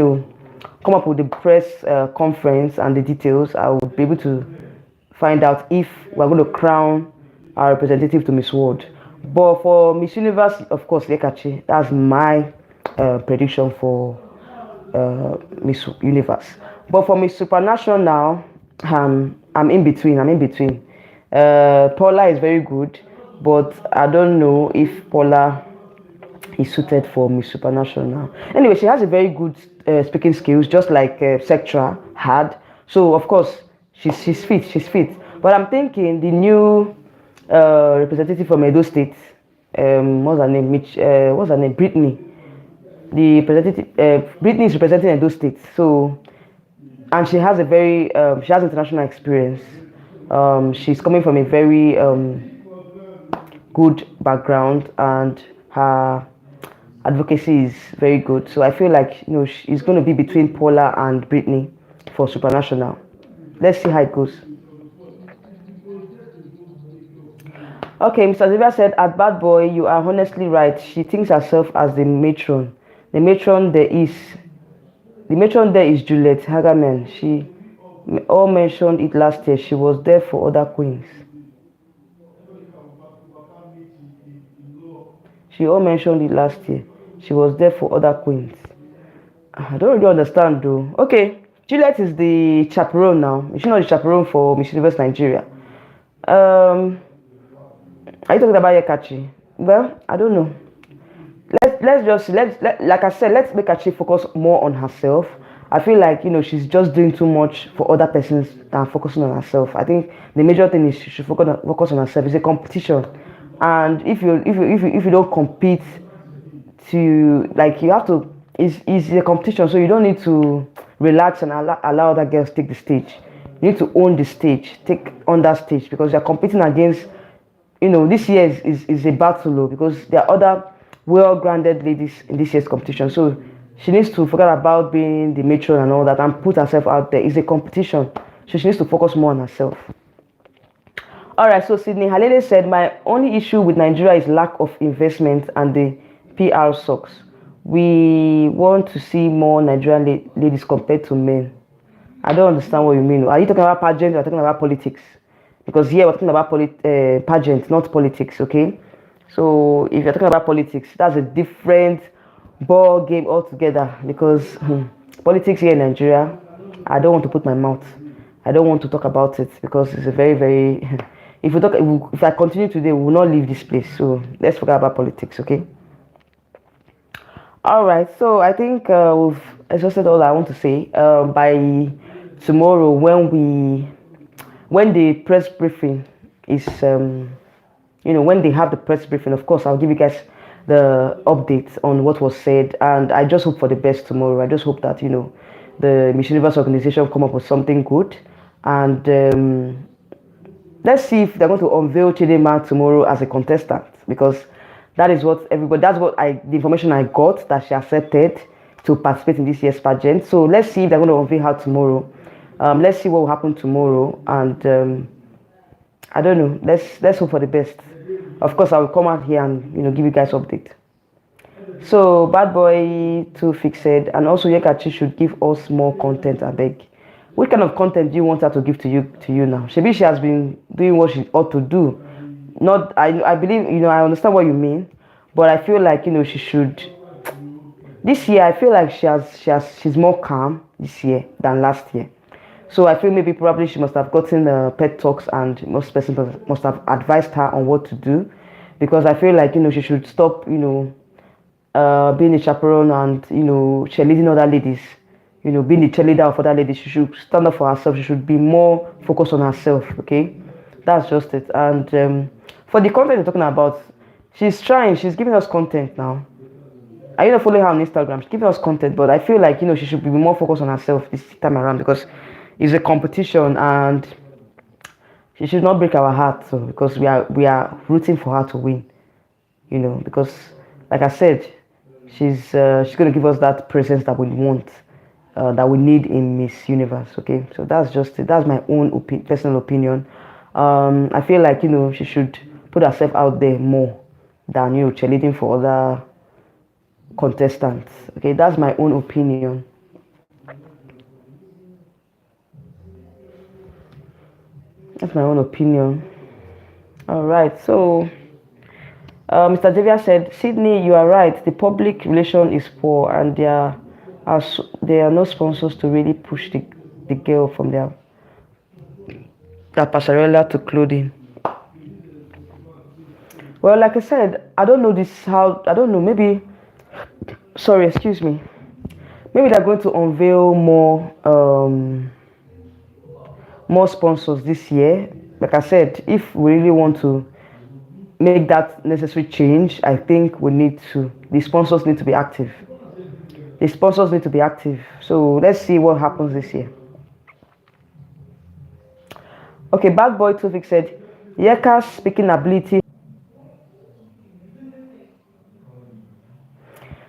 come up with the press conference and the details, I will be able to find out if we're going to crown our representative to Miss World. But for Miss Universe, of course, Nyekachi. That's my prediction for Miss Universe. But for Miss Supranational, I'm in between. Paula is very good, but I don't know if Paula is suited for Miss Supranational. Anyway, she has a very good speaking skills, just like Sectra had. So of course she's fit. But I'm thinking the new representative from Edo State, what's her name? Brittany. The representative, Brittany is representing Edo State. So, and she has she has international experience. She's coming from a very good background, and her advocacy is very good. So I feel like she's going to be between Paula and Brittany for Supranational. Let's see how it goes. Okay, Mr. Xavier said, at Bad Boy, you are honestly right. She thinks herself as the matron. The matron there is Juliet Hagaman. She all mentioned it last year. She was there for other queens. She all mentioned it last year. She was there for other queens. I don't really understand though. Okay, Juliet is the chaperone now. Is she not the chaperone for Miss Universe Nigeria? Are you talking about Nyekachi? Well, I don't know. Let's like I said, let's make Nyekachi focus more on herself. I feel like she's just doing too much for other persons than focusing on herself. I think the major thing is she should focus on herself. It's a competition, and if you don't compete, you have to. It's a competition, so you don't need to relax and allow other girls take the stage. You need to own the stage, take on that stage, because you're competing against. This year is a battle, because there are other well-grounded ladies in this year's competition. So she needs to forget about being the matron and all that and put herself out there. It's a competition, so she needs to focus more on herself. All right, so Sydney Halele said, my only issue with Nigeria is lack of investment and the PR sucks. We want to see more Nigerian ladies compared to men. I don't understand what you mean. Are you talking about pageant or are you talking about politics? Because here we're talking about pageant, not politics, okay? So if you're talking about politics, that's a different ball game altogether, because politics here in Nigeria, I don't want to put my mouth. I don't want to talk about it, because it's a very, very... If I continue today, we will not leave this place. So let's forget about politics, okay? All right, so I think we've exhausted all I want to say. By tomorrow, when the press briefing is, when they have the press briefing, of course, I'll give you guys the updates on what was said. And I just hope for the best tomorrow. I just hope that, the Miss Universe organization come up with something good. And let's see if they're going to unveil Chidinma tomorrow as a contestant, because That is what everybody. That's what the information I got, that she accepted to participate in this year's pageant. So let's see if they're going to unveil her tomorrow. Let's see what will happen tomorrow, and I don't know. Let's hope for the best. Of course, I will come out here and give you guys update. So Bad Boy 2 fixed, and also Yekachi should give us more content. I beg. What kind of content do you want her to give to you now? Maybe she has been doing what she ought to do. Not, I believe, I understand what you mean, but I feel like she should. This year, I feel like she's more calm this year than last year. So I feel maybe probably she must have gotten pet talks, and most person must have advised her on what to do, because I feel like she should stop being a chaperone and cheerleading other ladies. Being the cheerleader of other ladies. She should stand up for herself. She should be more focused on herself. Okay, that's just it. And for the content you're talking about, she's trying. She's giving us content now. I not following her on Instagram. She's giving us content, but I feel like she should be more focused on herself this time around, because it's a competition and she should not break our heart. So because we are rooting for her to win. Because like I said, she's going to give us that presence that we want. That we need in Miss Universe. Okay, so that's just it. That's my own personal opinion. I feel like she should put herself out there more than cheerleading for other contestants. Okay, that's my own opinion. That's my own opinion. All right, so Mr. Xavier said, Sydney, you are right. The public relation is poor, and there are no sponsors to really push the girl from their passerella to clothing. Well, like I said, I don't know maybe, sorry, excuse me, maybe they're going to unveil more sponsors this year. Like I said, if we really want to make that necessary change, I think the sponsors need to be active. The sponsors need to be active. So let's see what happens this year. Okay, Bad Boy Tufik said, Yeka's speaking ability.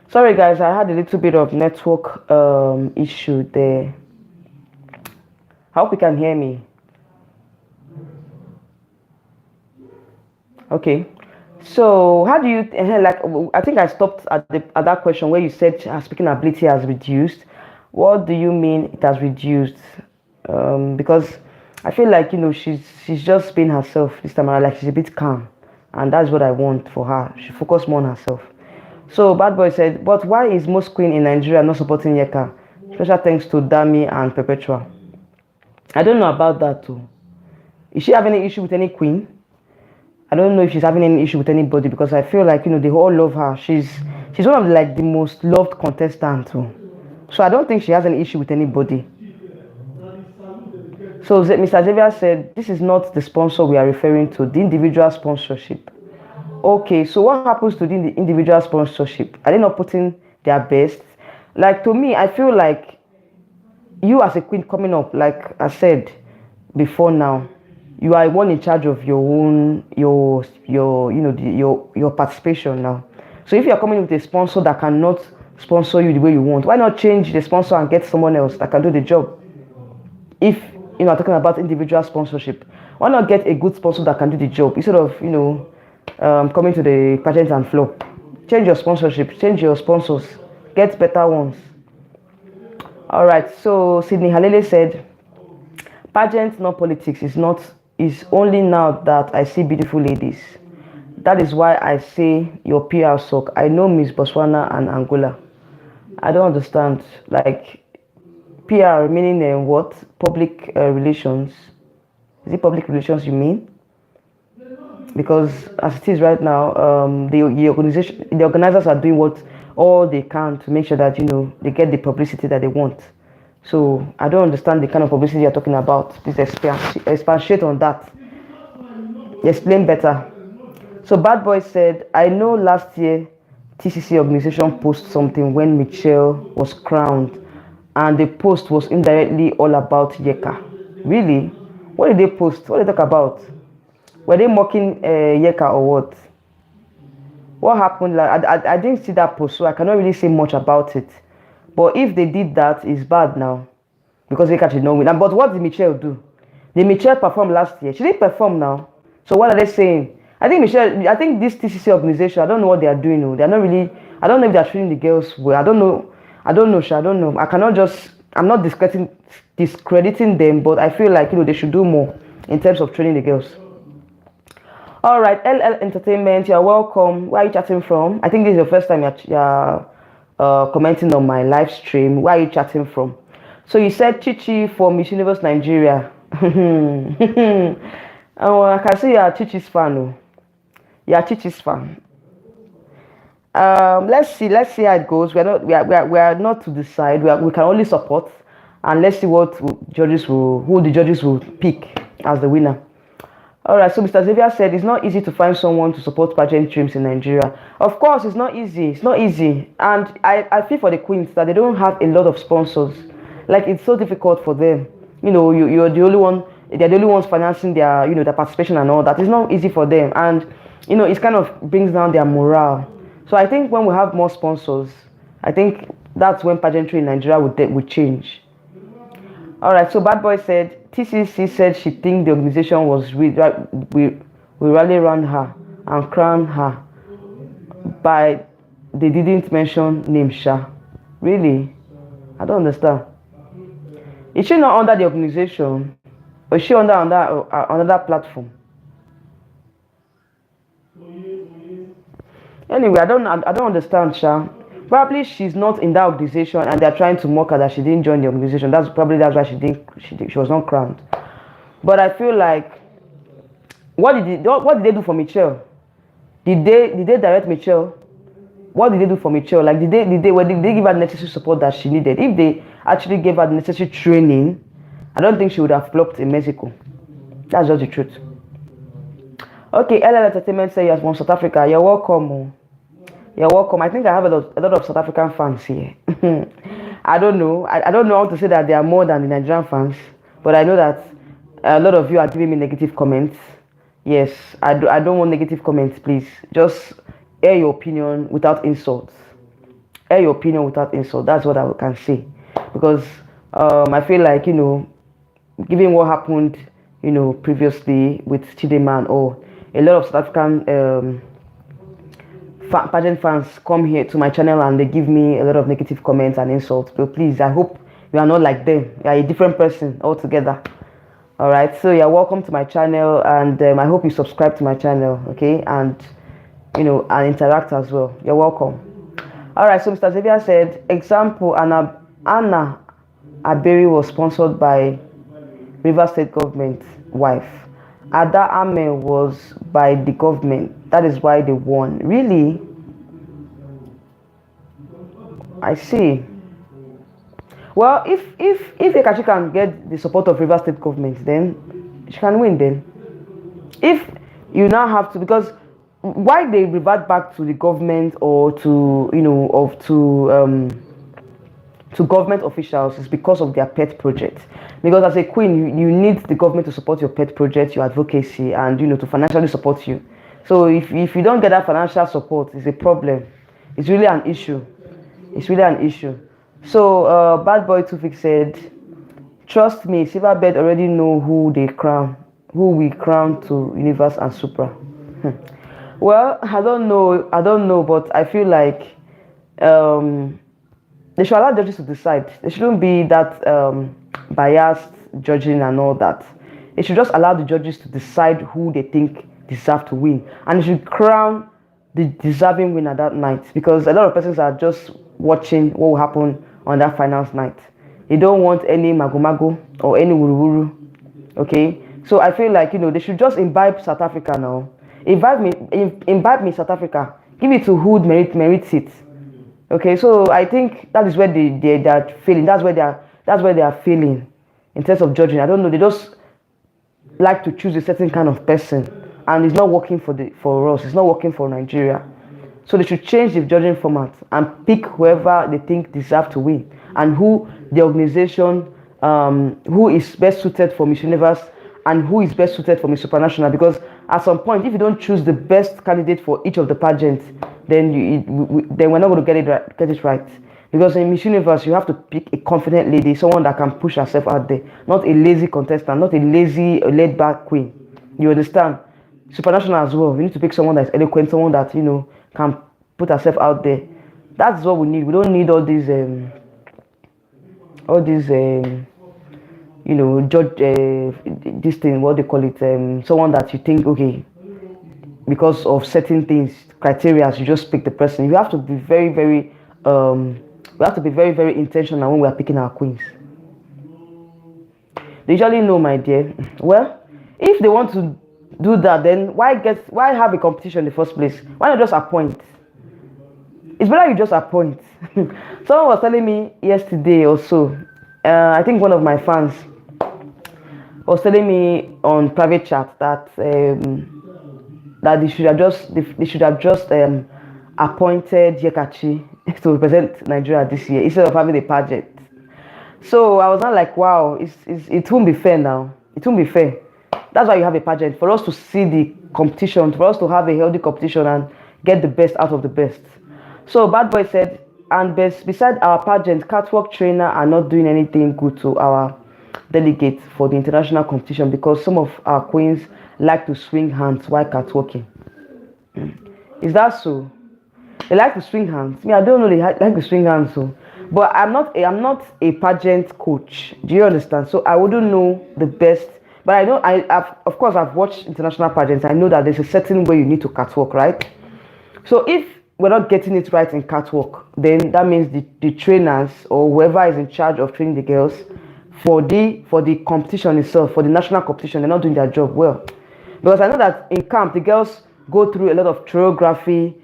Sorry guys, I had a little bit of network issue there. I hope you can hear me. Okay. So how do you I think I stopped at that question where you said her speaking ability has reduced. What do you mean it has reduced? Because I feel like she's just being herself this time around. Like she's a bit calm, and that's what I want for her. She focus more on herself. So Bad Boy said, but why is most queen in Nigeria not supporting Yeka? Special thanks to Dami and Perpetua. I don't know about that too. Is she having any issue with any queen? I don't know if she's having any issue with anybody, because I feel like they all love her. She's one of the most loved contestants too. So I don't think she has any issue with anybody. So Mr. Xavier said, this is not the sponsor we are referring to, the individual sponsorship. Okay, so what happens to the individual sponsorship? Are they not putting their best? Like, to me, I feel like you as a queen coming up, like I said before now, you are one in charge of your own your participation now. So if you are coming with a sponsor that cannot sponsor you the way you want, why not change the sponsor and get someone else that can do the job? If I'm talking about individual sponsorship, why not get a good sponsor that can do the job instead of coming to the pageant and flop? Change your sponsorship, change your sponsors, get better ones. All right, so Sydney Halele said, pageant, not politics, is only now that I see beautiful ladies. That is why I say your PR suck. I know Miss Botswana and Angola. I don't understand. Like, PR meaning what? Public relations. Is it public relations you mean? Because as it is right now, the organizers are doing all they can to make sure that they get the publicity that they want. So I don't understand the kind of publicity you're talking about. Please expatiate on that. Explain better. So Bad Boy said, I know last year TCC organization posted something when Michelle was crowned, and the post was indirectly all about Yeka. Really? What did they post? What did they talk about? Were they mocking Yeka or what? what happened, like I didn't see that post, so I cannot really say much about it. But if they did that, it's bad now because they catch no win. But what did Michelle do? Did Michelle perform last year? She didn't perform now. So what are they saying? I think this TCC organization, I don't know what they are doing. No. They're not really. I don't know if they're treating the girls well. I don't know. I don't know. I cannot just. I'm not discrediting them, but I feel like they should do more in terms of training the girls. All right, LL Entertainment, you're welcome. Where are you chatting from? I think this is your first time you're commenting on my live stream. Where are you chatting from? So you said Chichi for Miss Universe Nigeria. Oh, I can see you're Chichi's fan. Oh. You're Chichi's fan. Let's see how it goes. We are not to decide. We can only support, and let's see who the judges will pick as the winner. All right, so Mr. Xavier said it's not easy to find someone to support pageant dreams in Nigeria. Of course, it's not easy. It's not easy, and I feel for the queens that they don't have a lot of sponsors. Like, it's so difficult for them. You're the only one. They're the only ones financing their their participation and all that. It's not easy for them, and it kind of brings down their morale. So I think when we have more sponsors, I think that's when pageantry in Nigeria would change. All right, so Bad Boy said TCC said she think the organization was we rally around her and crown her, but they didn't mention name Sha. Really? I don't understand. Is she not under the organization, or is she under another platform? Anyway, I don't understand, Sha. Probably she's not in that organization, and they're trying to mock her that she didn't join the organization. That's why she was not crowned. But I feel like, what did they do for Michelle? Did they direct Michelle? What did they do for Michelle? Like, did they give her the necessary support that she needed? If they actually gave her the necessary training, I don't think she would have flopped in Mexico. That's just the truth. Okay, LL Entertainment say you're from South Africa. You're welcome. You're welcome. I think I have a lot of South African fans here. I don't know. I don't know how to say that they are more than the Nigerian fans, but I know that a lot of you are giving me negative comments. Yes, I don't want negative comments, please. Just air your opinion without insults. Air your opinion without insult. That's what I can say. Because I feel like, given what happened, previously with Chidinma and all, a lot of South African pageant fans come here to my channel and they give me a lot of negative comments and insults. But please, I hope you are not like them. You are a different person altogether. All right, so you're welcome to my channel, and I hope you subscribe to my channel, okay, and and interact as well. You're welcome. All right, so Mr. Xavier said, example, Anna Aberi was sponsored by River State government wife. Ada Ame was by the government. That is why they won. Really? I see. Well, if Ekachi can get the support of River State government, then she can win. Then, if you now have to, because why they revert back to the government or to to government officials is because of their pet project. Because as a queen, you need the government to support your pet project, your advocacy, and to financially support you. So if you don't get that financial support, it's a problem. It's really an issue. It's really an issue. So Bad Boy Tufik said, trust me, Silverbird already know who we crown to Universe and Supra. Well, I don't know, but I feel like they should allow judges to decide. There shouldn't be that biased judging and all that. They should just allow the judges to decide who they think deserve to win, and they should crown the deserving winner that night, because a lot of persons are just watching what will happen on that finals night. They don't want any mago or any wuru. Okay, so I feel like they should just imbibe South Africa now. Imbibe me South Africa. Give it to who merits it. Okay, so I think that is where they are failing. That's where they are failing in terms of judging. I don't know. They just like to choose a certain kind of person, and it's not working for us. It's not working for Nigeria. So they should change the judging format and pick whoever they think deserve to win, and who the organization who is best suited for Miss Universe and who is best suited for Miss Supranational. Because at some point, if you don't choose the best candidate for each of the pageants, then then we're not going to get it right. Because in Miss Universe, you have to pick a confident lady, someone that can push herself out there, not a lazy contestant, not a lazy, laid back queen. You understand? Supernational as well. We need to pick someone that's eloquent, someone that can put herself out there. That's what we need. We don't need all these judge this thing, what they call it, someone that you think, okay, because of certain things, criteria, you just pick the person. You have to be very, very very intentional when we are picking our queens. They usually know, my dear. Well, if they want to do that, then why have a competition in the first place? Why not just appoint? It's better you just appoint. Someone was telling me yesterday or so, I think one of my fans was telling me on private chat that that they should have just appointed Yekachi to represent Nigeria this year instead of having a pageant. So I was not like, wow, it won't be fair now. It won't be fair. That's why you have a pageant, for us to see the competition, for us to have a healthy competition and get the best out of the best. So Bad Boy said, and beside our pageant, catwalk trainer are not doing anything good to our delegates for the international competition because some of our queens like to swing hands while catwalking. Is that so? They like to swing hands. Me, I don't know they like to swing hands, so. But I'm not a pageant coach. Do you understand? So I wouldn't know the best. But I know of course I've watched international pageants. I know that there's a certain way you need to catwalk, right? So if we're not getting it right in catwalk, then that means the trainers or whoever is in charge of training the girls for the competition itself, for the national competition, they're not doing their job well. Because I know that in camp the girls go through a lot of choreography,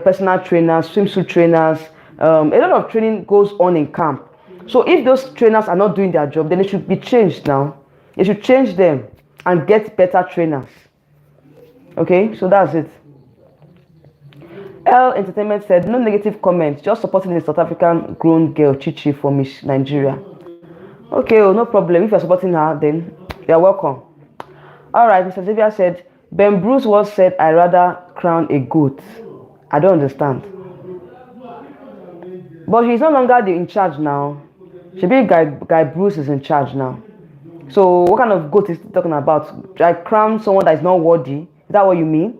personal trainers, swimsuit trainers, a lot of training goes on in camp. So if those trainers are not doing their job, then it should be changed now. They should change them and get better trainers. Okay, so that's it. L Entertainment said, no negative comments, just supporting the South African grown girl Chichi for Miss Nigeria. Okay, oh, no problem. If you're supporting her, then you're welcome. All right, Mr. Xavier said, Ben Bruce once said, I rather crown a goat. I don't understand. But he's no longer in charge now. Maybe Guy Bruce is in charge now. So what kind of goat is he talking about? I crown someone that is not worthy. Is that what you mean?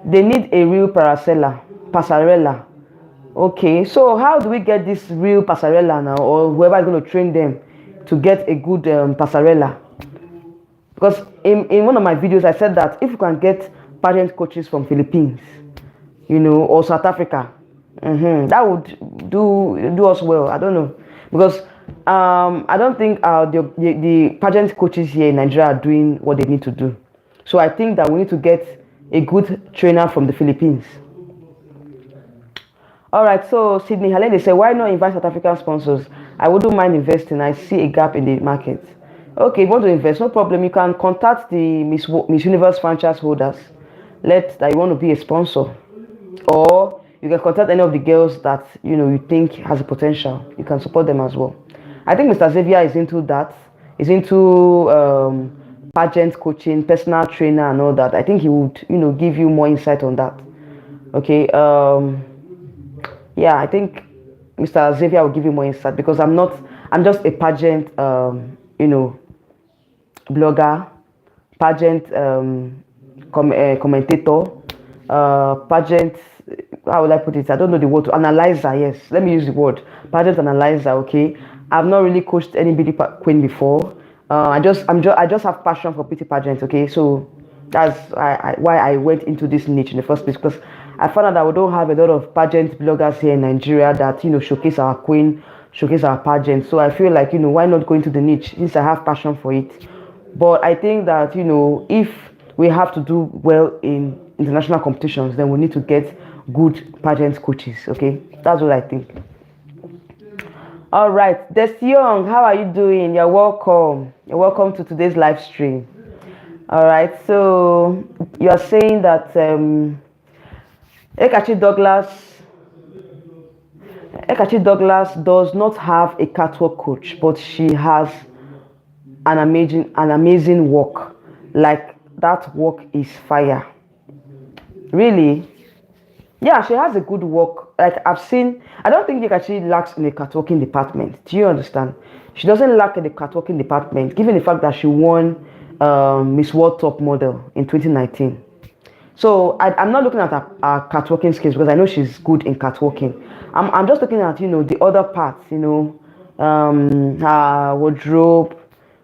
They need a real passarella. Okay, so how do we get this real passarella now, or whoever is going to train them to get a good passarella? Because in one of my videos I said that if you can get pageant coaches from Philippines, or South Africa, that would do us well. I don't know, because I don't think the pageant coaches here in Nigeria are doing what they need to do. So I think that we need to get a good trainer from the Philippines. All right, so Sydney Helen, they say, why not invite South African sponsors? I wouldn't mind investing. I see a gap in the market. Okay, if you want to invest, no problem. You can contact the Miss Universe franchise holders. That you want to be a sponsor, or you can contact any of the girls that you think has a potential. You can support them as well. I think Mr. Xavier is into that. He's into pageant coaching, personal trainer, and all that. I think he would give you more insight on that. Okay. Yeah, I think Mr. Xavier will give you more insight, because I'm just a pageant blogger, pageant commentator, pageant, how would I put it? I don't know the word. Analyzer, yes. Let me use the word. Pageant analyzer, okay. I've not really coached any beauty queen before. I just have passion for beauty pageants, okay. So that's why I went into this niche in the first place, because I found out that we don't have a lot of pageant bloggers here in Nigeria that showcase our queen, showcase our pageant. So I feel like why not go into the niche, since I have passion for it. But I think that if we have to do well in international competitions, then we need to get good pageant coaches. Okay, that's what I think. All right, Desi Young, how are you doing? You're welcome. You're welcome to today's live stream. All right, so you are saying that Ekachi Douglas does not have a catwalk coach, but she has an amazing work. Like, that work is fire. Really? Yeah, she has a good work. Like I've seen, I don't think she actually lacks in the catwalking department. Do you understand? She doesn't lack in the catwalking department, given the fact that she won Miss World Top Model in 2019. So I'm not looking at her catwalking skills because I know she's good in catwalking. I'm just looking at the other parts, her wardrobe,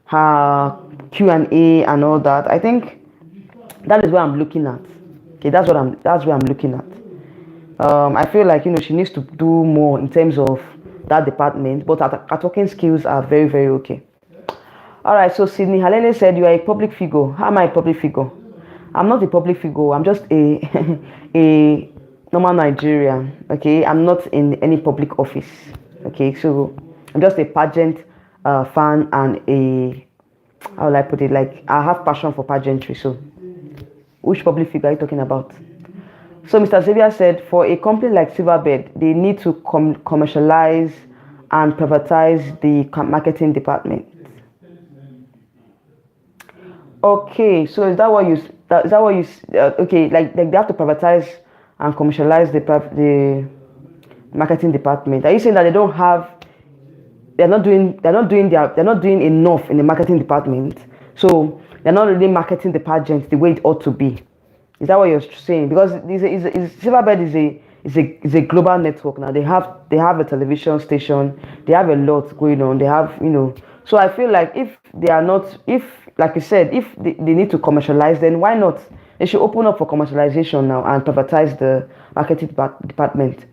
her Q&A and all that. I think that is what I'm looking at. Okay, that's what I'm looking at. I feel like she needs to do more in terms of that department, but her talking skills are very, very okay. All right, so Sydney Halene said, "You are a public figure." How am I a public figure? I'm not a public figure. I'm just a a normal Nigerian. Okay, I'm not in any public office. Okay, so I'm just a pageant fan and a, how will I put it? Like I have passion for pageantry. So, which public figure are you talking about? So Mr. Xavier said, for a company like Silverbird, they need to commercialize and privatize the marketing department. Okay, so is that what you? Is that what you? Okay, like they have to privatize and commercialize the marketing department. Are you saying that they don't have? They're not doing enough in the marketing department. So they're not really marketing the pageant the way it ought to be. Is that what you're saying? Because Silverbird is a global network now. They have a television station. They have a lot going on. They have So I feel like if they are not, if like you said, if they need to commercialize, then why not? They should open up for commercialization now and privatize the marketing department.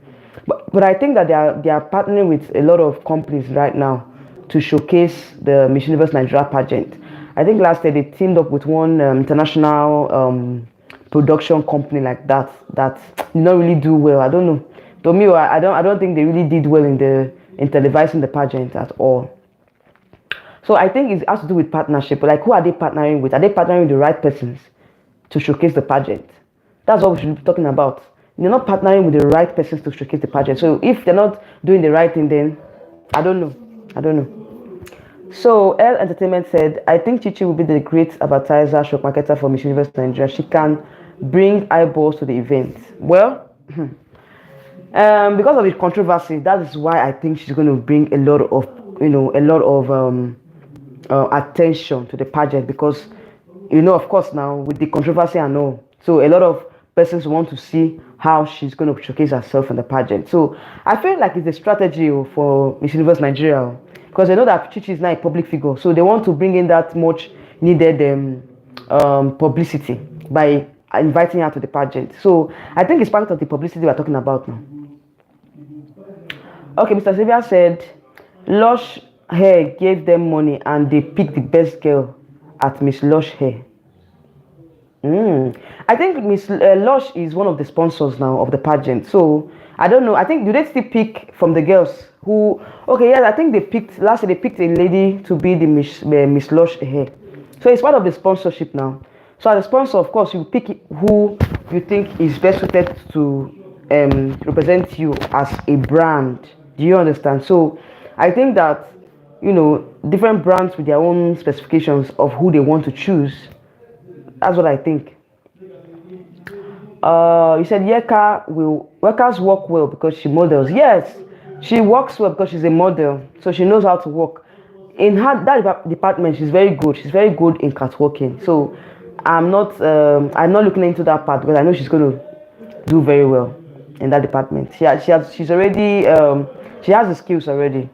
But I think that they are partnering with a lot of companies right now to showcase the Miss Universe Nigeria pageant. I think last year they teamed up with one international production company like that did not really do well. I don't know. To me, I don't think they really did well in televising the pageant at all. So I think it has to do with partnership. Like, who are they partnering with? Are they partnering with the right persons to showcase the pageant? That's what we should be talking about. They're not partnering with the right persons to showcase the pageant. So if they're not doing the right thing, then I don't know. So L Entertainment said, I think Chichi will be the great advertiser, shop marketer for Miss Universe Nigeria. She can bring eyeballs to the event. Well, because of the controversy, that is why I think she's going to bring a lot of attention to the pageant, because of course now with the controversy and all, so a lot of persons want to see how she's going to showcase herself in the pageant. So I feel like it's a strategy for Miss Universe Nigeria, because they know that Chichi is not a public figure, so they want to bring in that much needed publicity by inviting her to the pageant. So I think it's part of the publicity we're talking about now. Okay, Mr. Xavier said, Lush Hair gave them money and they picked the best girl at Miss Lush Hair. I think Miss Lush is one of the sponsors now of the pageant. So I don't know. I think, do they still pick from the girls who? Okay, yes, I think they picked last year. They picked a lady to be the Miss Lush Hair. So it's part of the sponsorship now. So as a sponsor, of course, you pick who you think is best suited to represent you as a brand. Do you understand? So I think that different brands with their own specifications of who they want to choose. That's what I think. You said Yeka's work well because she models. Yes, she works well because she's a model, so she knows how to work. In that department, she's very good. She's very good in catwalking. So I'm not looking into that part because I know she's going to do very well in that department. She has the skills already.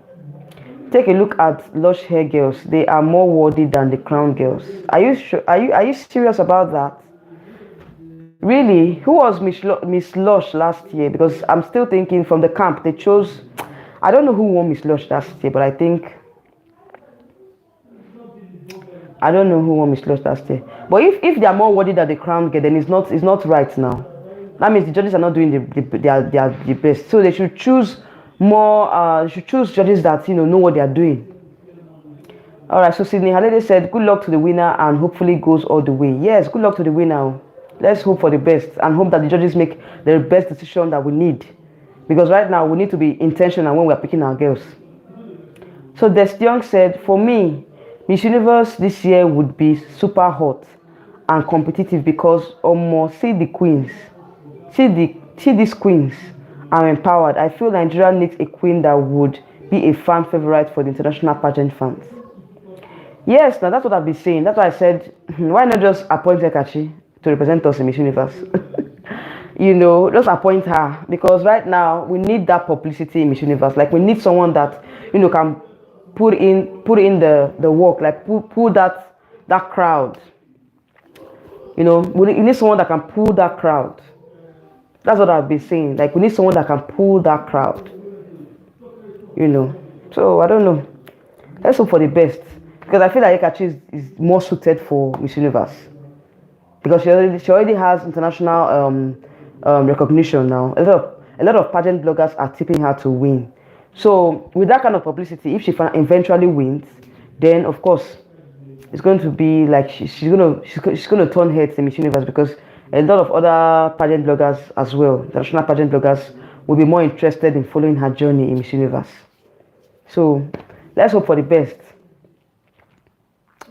Take a look at Lush Hair girls. They are more worthy than the crown girls. Are you sure? Are you serious about that? Really? Who was Miss Lush last year? Because I'm still thinking from the camp they chose. I don't know who won Miss Lush last year, but I don't know who won Miss Lush last year. But if they are more worthy than the crown girl, then it's not right now. That means the judges are not doing the best. So they should choose more. Should choose judges that know what they are doing. All right. So Sydney Halede said, "Good luck to the winner and hopefully goes all the way." Yes, good luck to the winner. Let's hope for the best and hope that the judges make the best decision that we need. Because right now we need to be intentional when we are picking our girls. So Destion said, "For me, Miss Universe this year would be super hot and competitive because see the queens, see see these queens are empowered. I feel Nigeria needs a queen that would be a fan favorite for the international pageant fans. Yes, now that's what I've been saying. That's why I said, why not just appoint Ekachi to represent us in Miss Universe? Just appoint her, because right now we need that publicity in Miss Universe. Like, we need someone that can put in the work, like pull that crowd. We need someone that can pull that crowd. That's what I've been saying. Like, we need someone that can pull that crowd. So I don't know. Let's hope for the best, because I feel like Ekachi is more suited for Miss Universe, because she already has international recognition now. A lot of pageant bloggers are tipping her to win. So with that kind of publicity, if she eventually wins, then of course it's going to be like she's gonna turn heads in Miss Universe, because a lot of other pageant bloggers as well, international pageant bloggers, will be more interested in following her journey in Miss Universe. So let's hope for the best.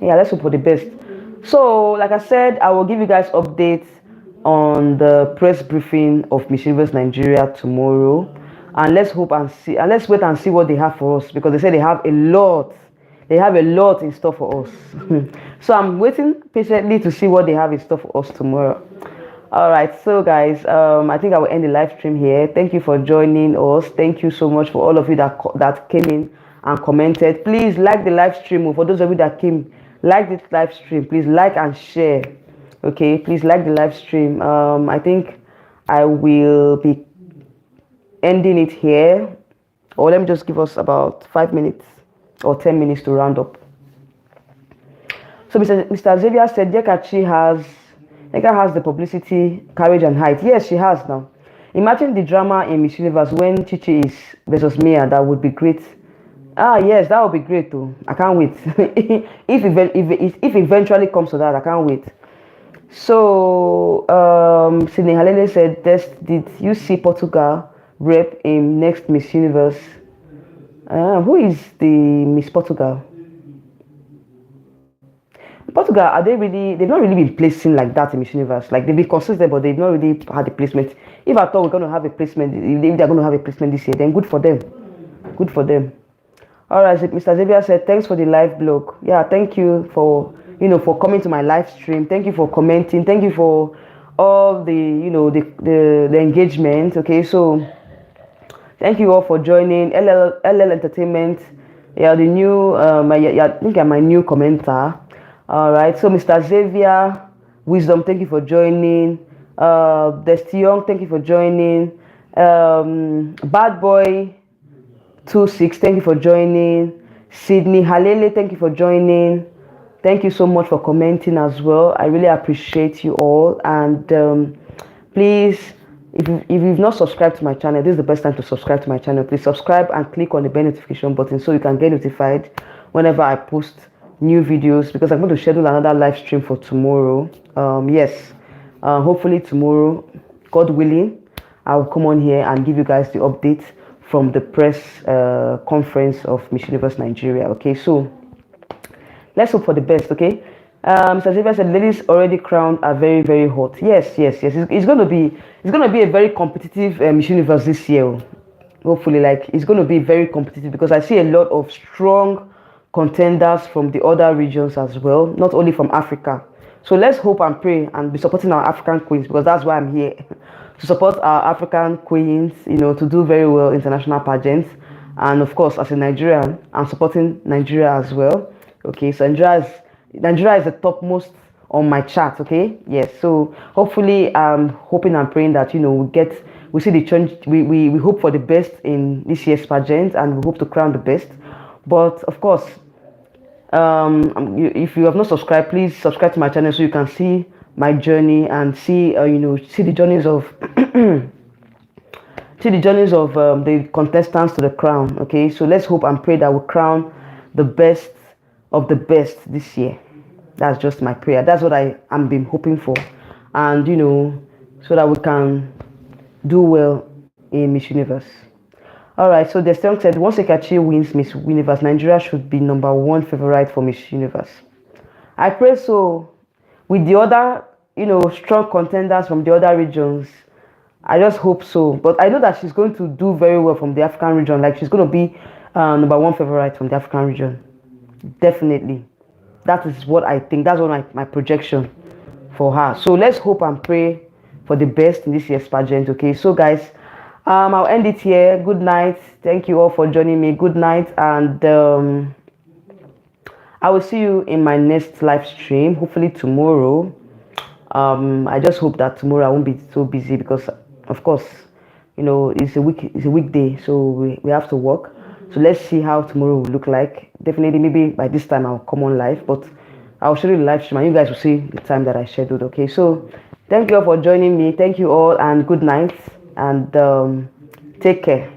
Yeah, let's hope for the best. So, like I said, I will give you guys updates on the press briefing of Miss Universe Nigeria tomorrow, and let's hope and see, and let's wait and see what they have for us, because they say they have a lot in store for us. So I'm waiting patiently to see what they have in store for us tomorrow. All right, so guys, I think I will end the live stream here. Thank you for joining us. Thank you so much for all of you that came in and commented. Please like the live stream. For those of you that came, like this live stream. Please like and share. Okay, please like the live stream. I think I will be ending it here, or let me just give us about 5 minutes or 10 minutes to round up. So Mr. Xavier said Ekachi has the publicity, courage and height. Yes, she has now. Imagine the drama in Miss Universe when Chichi is versus Mia. That would be great. Yes, that would be great too. I can't wait. if eventually comes to that, I can't wait. So Sydney Halele said, did you see Portugal rep in next Miss Universe? Who is the Miss Portugal? Portugal, are they really? They've not really been placing like that in Miss Universe. Like, they've been consistent, but they've not really had a placement. If I thought we're going to have a placement, if they're going to have a placement this year, then good for them. Good for them. All right, Mr. Xavier said, thanks for the live blog. Yeah, thank you for coming to my live stream. Thank you for commenting. Thank you for all the engagement. Okay, so thank you all for joining. LL Entertainment. Yeah, the new I think I'm my new commenter. All right, so Mr. Xavier Wisdom, thank you for joining. Desti Young, thank you for joining. Bad Boy 26, thank you for joining. Sydney Halele, thank you for joining. Thank you so much for commenting as well. I really appreciate you all. And please, if you've not subscribed to my channel, this is the best time to subscribe to my channel. Please subscribe and click on the bell notification button so you can get notified whenever I post new videos, because I'm going to schedule another live stream for tomorrow. Hopefully tomorrow, God willing, I'll come on here and give you guys the update from the press conference of Miss Universe Nigeria. Okay, so let's hope for the best. Okay, Mr. Xavier said ladies already crowned are very, very hot. Yes. It's going to be a very competitive Miss Universe this year. Hopefully, like, it's going to be very competitive, because I see a lot of strong contenders from the other regions as well, not only from Africa. So let's hope and pray and be supporting our African queens, because that's why I'm here, to support our African queens, to do very well international pageants. And of course, as a Nigerian, I'm supporting Nigeria as well. Okay, so Nigeria is the topmost on my chart. Okay, yes. So hopefully, I'm hoping and praying that we see the change. We hope for the best in this year's pageant, and we hope to crown the best. But of course, if you have not subscribed, please subscribe to my channel so you can see my journey and see the journeys of the contestants to the crown. Okay, so let's hope and pray that we crown the best of the best this year. That's just my prayer. That's what I am been hoping for, and so that we can do well in Miss Universe. All right, so the song said, once Ekachi wins Miss Universe, Nigeria should be #1 favorite for Miss Universe. I pray so. With the other, strong contenders from the other regions, I just hope so. But I know that she's going to do very well from the African region. Like she's going to be number one favorite from the African region. Definitely. That is what I think. That's what my projection for her. So let's hope and pray for the best in this year's pageant. Okay. So guys, I'll end it here. Good night. Thank you all for joining me. Good night. And I will see you in my next live stream, hopefully tomorrow. I just hope that tomorrow I won't be so busy because, of course, you know, it's a weekday, so we have to work. So let's see how tomorrow will look like. Definitely, maybe by this time I'll come on live, but I'll show you the live stream and you guys will see the time that I scheduled. Okay, so thank you all for joining me. Thank you all and good night and take care.